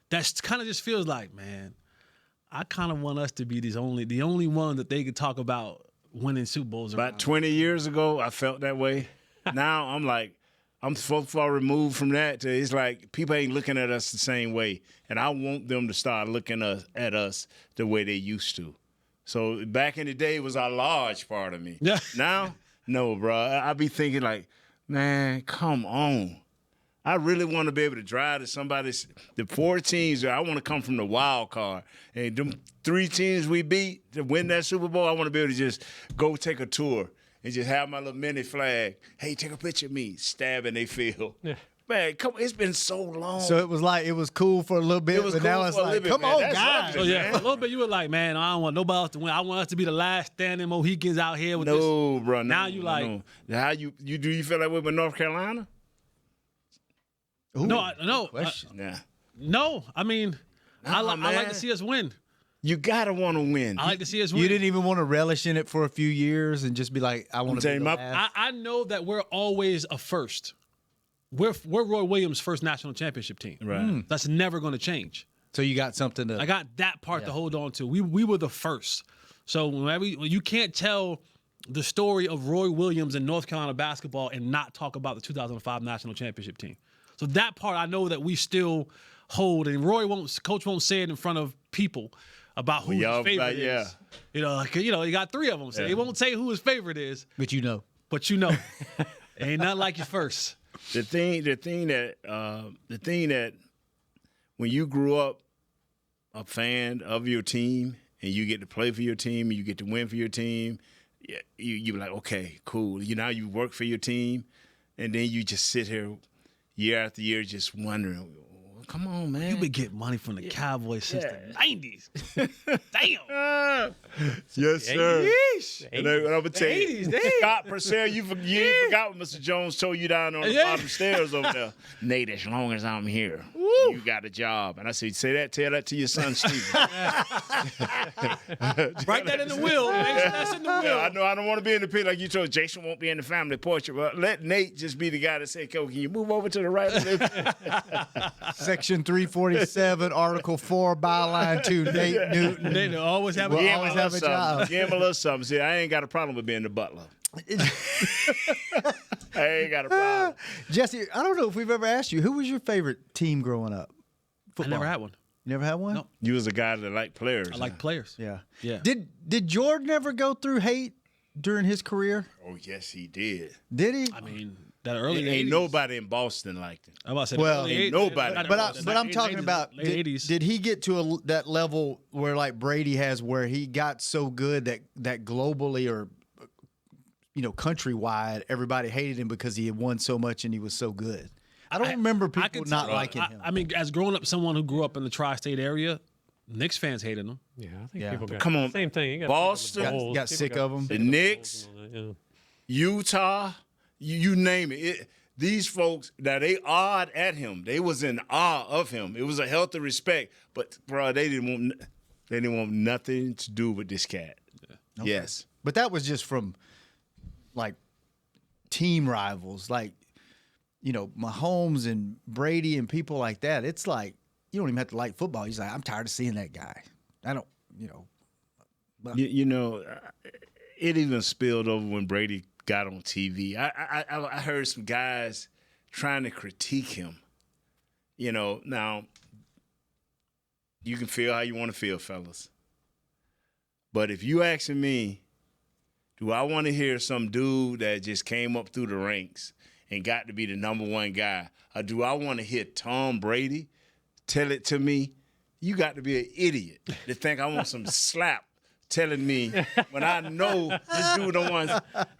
[SPEAKER 7] that kind of just feels like, man, I kind of want us to be the only one that they could talk about winning Super Bowls.
[SPEAKER 8] About 20 years ago, I felt that way. Now I'm like, I'm so far removed from that. It's like people ain't looking at us the same way. And I want them to start looking at us the way they used to. So back in the day, it was a large part of me.
[SPEAKER 7] Yeah.
[SPEAKER 8] Now, no, bro. I be thinking like, man, come on. I really want to be able to drive to somebody's – the 4 teams, I want to come from the wild card. And them 3 teams we beat to win that Super Bowl, I want to be able to just go take a tour and just have my little mini flag. Hey, take a picture of me. Stabbing they feel. Yeah. Man, come on, it's been so long.
[SPEAKER 5] So it was cool for a little bit, but now it's like, come on, guys.
[SPEAKER 7] So yeah, for a little bit you were like, man, I don't want nobody else to win. I want us to be the last standing Mohicans out here with this.
[SPEAKER 8] No, bro.
[SPEAKER 7] Now you like.
[SPEAKER 8] No. How you do you feel that way with North Carolina?
[SPEAKER 5] Ooh,
[SPEAKER 7] no. No, I like to see us win.
[SPEAKER 8] You gotta want to win.
[SPEAKER 7] I like to see us win.
[SPEAKER 5] You didn't even want to relish in it for a few years and just be like, I want to be the last.
[SPEAKER 7] I know that we're always a first. We're Roy Williams' first national championship team.
[SPEAKER 8] Right.
[SPEAKER 7] That's never going to change.
[SPEAKER 5] So you got something to.
[SPEAKER 7] I got that part to hold on to. We were the first. So you can't tell the story of Roy Williams in North Carolina basketball and not talk about the 2005 national championship team. So that part I know that we still hold, and Coach won't say it in front of people about who his favorite is. You got 3 of them. So he won't say who his favorite is.
[SPEAKER 5] But you know.
[SPEAKER 7] Ain't nothing like your first.
[SPEAKER 8] The thing that when you grew up a fan of your team and you get to play for your team and you get to win for your team, you're like, okay, cool. Now you work for your team, and then you just sit here year after year just wondering, come on, man.
[SPEAKER 7] You been getting money from the Cowboys since the 90s. Damn.
[SPEAKER 8] Yes, sir.
[SPEAKER 7] Yeesh.
[SPEAKER 8] And I'm going to tell you,
[SPEAKER 7] 80s, damn.
[SPEAKER 8] Scott Purcell, you ain't forgot what Mr. Jones told you down on the bottom stairs over there. Nate, as long as I'm here, you got a job. And I said, tell that to your son, Steve.
[SPEAKER 7] Write that in the will. Make sure that's in the will.
[SPEAKER 8] I know I don't want to be in the pit like you told. Jason won't be in the family portrait. But let Nate just be the guy that say, "Can you move over to the right?"
[SPEAKER 5] Section 347, Article 4, byline 2, Nate Newton.
[SPEAKER 7] Nate always have a
[SPEAKER 5] Will
[SPEAKER 7] job.
[SPEAKER 5] always have a job.
[SPEAKER 8] Give him a little something. See, I ain't got a problem with being the butler. I ain't got a problem.
[SPEAKER 5] Jesse, I don't know if we've ever asked you, who was your favorite team growing up? Football.
[SPEAKER 7] I never had one.
[SPEAKER 5] You never had one?
[SPEAKER 7] No.
[SPEAKER 8] You was a guy that liked players.
[SPEAKER 7] I like players.
[SPEAKER 5] Yeah.
[SPEAKER 7] Yeah.
[SPEAKER 5] Did Jordan ever go through hate during his career?
[SPEAKER 8] Oh, yes, he did.
[SPEAKER 5] Did he?
[SPEAKER 7] I mean, that early
[SPEAKER 8] Ain't
[SPEAKER 7] 80s.
[SPEAKER 8] nobody in Boston liked him.
[SPEAKER 7] I'm about to say
[SPEAKER 5] Well,
[SPEAKER 7] the early
[SPEAKER 8] ain't
[SPEAKER 7] 80s.
[SPEAKER 8] nobody.
[SPEAKER 5] But I'm talking about
[SPEAKER 7] late 80s.
[SPEAKER 5] did he get to that level where like Brady has, where he got so good that globally or countrywide everybody hated him because he had won so much and he was so good? I don't remember people not liking him.
[SPEAKER 7] I mean, as growing up, someone who grew up in the tri-state area, Knicks fans hated him.
[SPEAKER 6] Yeah, I think people got
[SPEAKER 8] Come on,
[SPEAKER 6] same thing. You got
[SPEAKER 8] Boston
[SPEAKER 5] got sick of him.
[SPEAKER 8] The Knicks, Utah, you name it. These folks, now they awed at him. They was in awe of him. It was a healthy respect. But bro, they didn't want nothing to do with this cat. Yeah. Okay. Yes,
[SPEAKER 5] but that was just from like team rivals, like Mahomes and Brady and people like that. It's like you don't even have to like football. He's like, I'm tired of seeing that guy. I don't,
[SPEAKER 8] it even spilled over when Brady got on TV. I heard some guys trying to critique him. Now you can feel how you want to feel, fellas. But if you asking me, do I want to hear some dude that just came up through the ranks and got to be the number one guy, or do I want to hear Tom Brady tell it to me? You got to be an idiot to think I want some slap telling me when I know this dude don't want.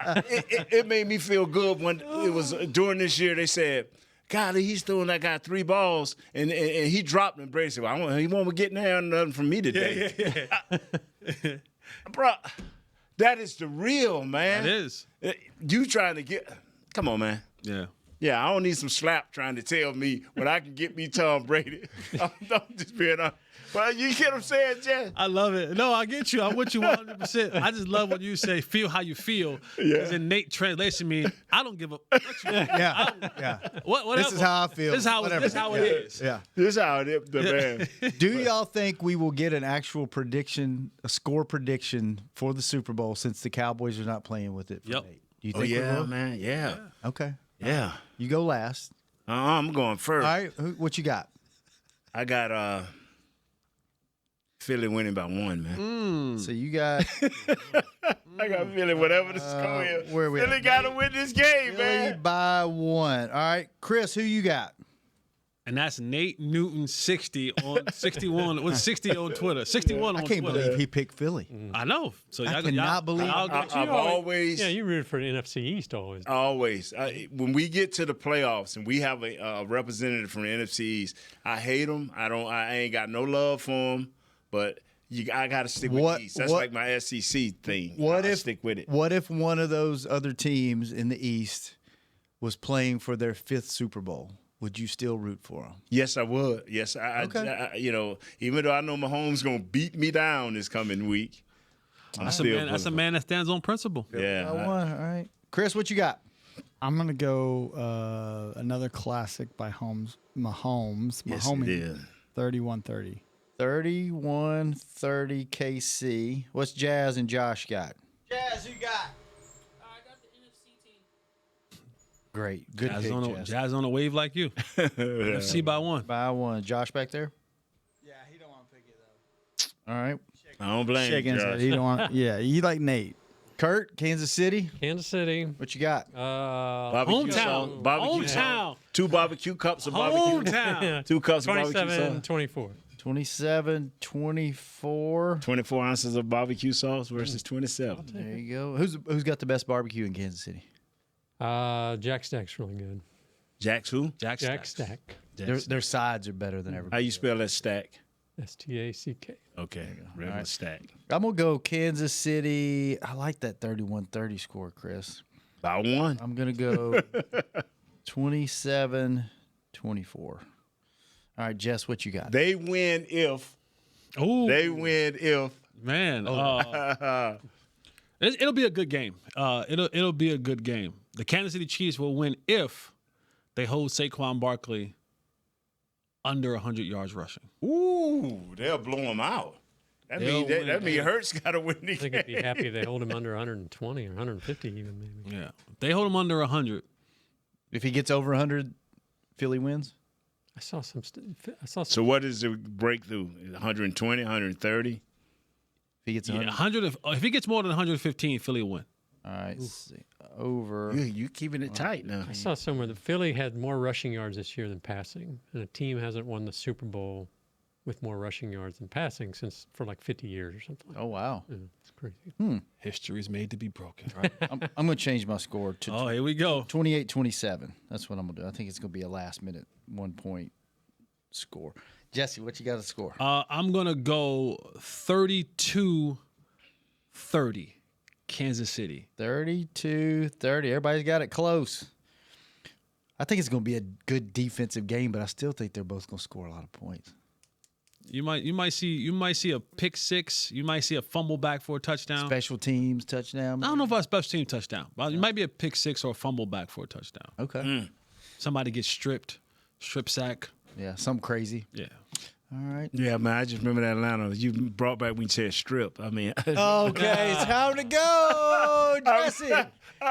[SPEAKER 8] It made me feel good when it was during this year. They said, "God, he's throwing that guy 3 balls and he dropped them." Brady said, "Well, he won't get nothing from me today." Yeah. Bro, that is the real, man.
[SPEAKER 7] It is.
[SPEAKER 8] You trying to get? Come on, man.
[SPEAKER 7] Yeah.
[SPEAKER 8] Yeah, I don't need some slap trying to tell me when I can get me Tom Brady. I'm just being honest. But you get what I'm saying, Jess?
[SPEAKER 7] I love it. No, I get you. I'm with you 100%. I just love when you say feel how you feel. Because in Nate translation means I don't give a fuck.
[SPEAKER 5] Yeah.
[SPEAKER 7] Whatever.
[SPEAKER 5] This is how I feel.
[SPEAKER 7] This is how it is.
[SPEAKER 5] Yeah.
[SPEAKER 8] This is how it is, man.
[SPEAKER 5] Do y'all think we will get an actual prediction, a score prediction for the Super Bowl since the Cowboys are not playing with it?
[SPEAKER 7] Yep.
[SPEAKER 5] Nate? Do you think we will?
[SPEAKER 8] Man. Yeah.
[SPEAKER 5] Okay.
[SPEAKER 8] Yeah.
[SPEAKER 5] You go last.
[SPEAKER 8] I'm going first.
[SPEAKER 5] All right. What you got?
[SPEAKER 8] I got Philly winning by 1, man.
[SPEAKER 5] So you got.
[SPEAKER 8] I got Philly, whatever the score is.
[SPEAKER 5] Where we
[SPEAKER 8] Philly
[SPEAKER 5] at?
[SPEAKER 8] got to win this game,
[SPEAKER 5] Philly
[SPEAKER 8] man.
[SPEAKER 5] by 1. All right. Chris, who you got?
[SPEAKER 7] And that's Nate Newton 60 on 61. What's 60 on Twitter? 61 on
[SPEAKER 5] I can't
[SPEAKER 7] Twitter.
[SPEAKER 5] believe he picked Philly.
[SPEAKER 7] I know. So
[SPEAKER 5] I cannot believe.
[SPEAKER 8] I've always.
[SPEAKER 6] Yeah, you rooted for the NFC East always.
[SPEAKER 8] Always. When we get to the playoffs and we have a representative from the NFC East, I hate them. I ain't got no love for them. But I got to stick with the East. That's like my SEC thing. Stick with it.
[SPEAKER 5] What if one of those other teams in the East was playing for their 5th Super Bowl? Would you still root for them?
[SPEAKER 8] Yes, I would. Yes,
[SPEAKER 5] Okay.
[SPEAKER 8] Even though I know Mahomes going to beat me down this coming week.
[SPEAKER 7] That's a man that stands on principle.
[SPEAKER 8] Yeah.
[SPEAKER 5] All right. Chris, what you got?
[SPEAKER 9] I'm going to go another classic by Mahomes.
[SPEAKER 8] Yes, it is.
[SPEAKER 9] 31-30.
[SPEAKER 5] 31-30 KC. What's Jazz and Josh got?
[SPEAKER 3] Jazz, who you got?
[SPEAKER 13] I got the NFC team.
[SPEAKER 5] Great. Good pick, Jazz.
[SPEAKER 7] Jazz on a wave like you. FC by 1.
[SPEAKER 5] By 1. Josh back there?
[SPEAKER 9] Yeah, he don't want to pick it, though.
[SPEAKER 5] All right.
[SPEAKER 8] I don't blame you,
[SPEAKER 9] Shaking his
[SPEAKER 8] Josh.
[SPEAKER 9] head. He don't want. Yeah, he like Nate.
[SPEAKER 5] Kurt, Kansas City.
[SPEAKER 6] Kansas City.
[SPEAKER 5] What you got?
[SPEAKER 8] Barbecue sauce.
[SPEAKER 7] Hometown.
[SPEAKER 8] Barbecue sauce. 2 barbecue cups of barbecue.
[SPEAKER 7] Hometown.
[SPEAKER 8] 2 cups of barbecue
[SPEAKER 6] 27-24.
[SPEAKER 5] 27-24.
[SPEAKER 8] 24 ounces of barbecue sauce versus 27.
[SPEAKER 5] There you go. Who's got the best barbecue in Kansas City?
[SPEAKER 6] Jack Stack's really good.
[SPEAKER 8] Jack's who?
[SPEAKER 6] Jack Stack.
[SPEAKER 5] Their sides are better than
[SPEAKER 8] How
[SPEAKER 5] everybody.
[SPEAKER 8] you spell that stack?
[SPEAKER 6] STACK.
[SPEAKER 8] Okay, regular stack.
[SPEAKER 5] I'm going to go Kansas City. I like that 31-30 score, Chris.
[SPEAKER 8] By one.
[SPEAKER 5] I'm going to go 27-24. All right, Jess, what you got?
[SPEAKER 8] They win if.
[SPEAKER 7] Ooh.
[SPEAKER 8] They win if.
[SPEAKER 7] Man, it'll be a good game. It'll be a good game. The Kansas City Chiefs will win if they hold Saquon Barkley under 100 yards rushing.
[SPEAKER 8] Ooh, they'll blow him out. That means Hurts got to win the
[SPEAKER 6] I think
[SPEAKER 8] game.
[SPEAKER 6] I'd be happy if they hold him under 120 or 150 even maybe.
[SPEAKER 7] Yeah, if they hold him under 100.
[SPEAKER 5] If he gets over 100, Philly wins?
[SPEAKER 6] I saw some.
[SPEAKER 8] So what is the breakthrough? 120, 130?
[SPEAKER 5] If he gets
[SPEAKER 7] 100. If he gets more than 115, Philly will win.
[SPEAKER 5] All right, let's see. Over.
[SPEAKER 8] You keeping it tight now.
[SPEAKER 6] I saw somewhere that Philly had more rushing yards this year than passing, and a team hasn't won the Super Bowl with more rushing yards than passing for like 50 years or something.
[SPEAKER 5] Oh, wow.
[SPEAKER 6] Yeah, it's crazy.
[SPEAKER 7] History is made to be broken. Right?
[SPEAKER 5] I'm going to change my score to
[SPEAKER 7] here we go.
[SPEAKER 5] 28-27. That's what I'm going to do. I think it's going to be a last-minute 1-point score. Jesse, what you got to score?
[SPEAKER 7] I'm going to go 32-30, Kansas City.
[SPEAKER 5] 32-30. Everybody's got it close. I think it's going to be a good defensive game, but I still think they're both going to score a lot of points.
[SPEAKER 7] You might see a pick six. You might see a fumble back for a touchdown.
[SPEAKER 5] Special teams touchdown.
[SPEAKER 7] I don't know if a special team touchdown, but it might be a pick six or a fumble back for a touchdown.
[SPEAKER 5] Okay.
[SPEAKER 7] Somebody gets strip sack.
[SPEAKER 5] Yeah, something crazy.
[SPEAKER 7] Yeah.
[SPEAKER 5] All right.
[SPEAKER 8] Yeah, man, I just remember that Atlanta. You brought back when you said strip. I mean.
[SPEAKER 5] Okay, it's time to go, Jesse.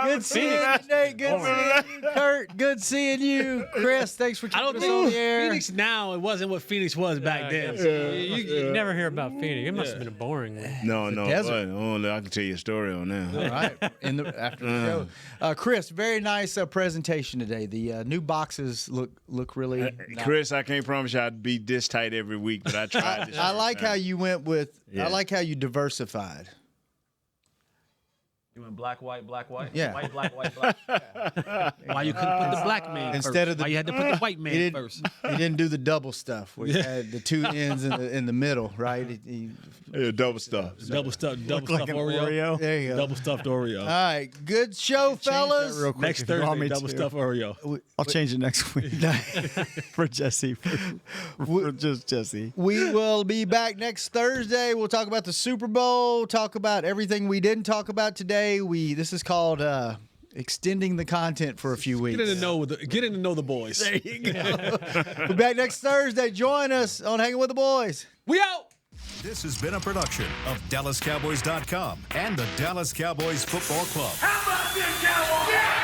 [SPEAKER 5] Good seeing you, Nate. Good seeing you, Kurt. Good seeing you, Chris. Thanks for keeping us on the air.
[SPEAKER 7] Phoenix now, it wasn't what Phoenix was back then.
[SPEAKER 6] You never hear about Phoenix. It must have been a boring one.
[SPEAKER 8] No,
[SPEAKER 5] desert.
[SPEAKER 8] only I can tell you a story on that.
[SPEAKER 5] All right, after the show. Chris, very nice presentation today. The new boxes look really nice.
[SPEAKER 8] Chris, I can't promise you I'd be this tight every week, but I tried this.
[SPEAKER 5] I like how you went with.
[SPEAKER 8] Yeah.
[SPEAKER 5] I like how you diversified.
[SPEAKER 7] You went black, white, black, white.
[SPEAKER 5] Yeah.
[SPEAKER 7] White, black, white, black. Why you couldn't put the black man
[SPEAKER 5] Instead
[SPEAKER 7] first?
[SPEAKER 5] of the,
[SPEAKER 7] Why you had to put the white man first?
[SPEAKER 5] He didn't do the double stuff where you had the two ends in the middle, right?
[SPEAKER 8] Double stuff.
[SPEAKER 7] Double stuffed
[SPEAKER 5] like an Oreo. There you go.
[SPEAKER 7] Double stuffed Oreo.
[SPEAKER 5] All right, good show, fellas.
[SPEAKER 9] Real quick,
[SPEAKER 7] Next
[SPEAKER 9] if you want
[SPEAKER 7] Thursday,
[SPEAKER 9] me
[SPEAKER 7] double
[SPEAKER 9] to.
[SPEAKER 7] stuffed Oreo.
[SPEAKER 9] I'll change it next week for Jesse. For just Jesse.
[SPEAKER 5] We will be back next Thursday. We'll talk about the Super Bowl, talk about everything we didn't talk about today. This is called extending the content for a few weeks.
[SPEAKER 7] Get in to know the boys.
[SPEAKER 5] There you go. We'll be back next Thursday. Join us on Hanging with the Boys.
[SPEAKER 7] We out.
[SPEAKER 1] This has been a production of DallasCowboys.com and the Dallas Cowboys Football Club.
[SPEAKER 3] How about this, Cowboys? Yeah!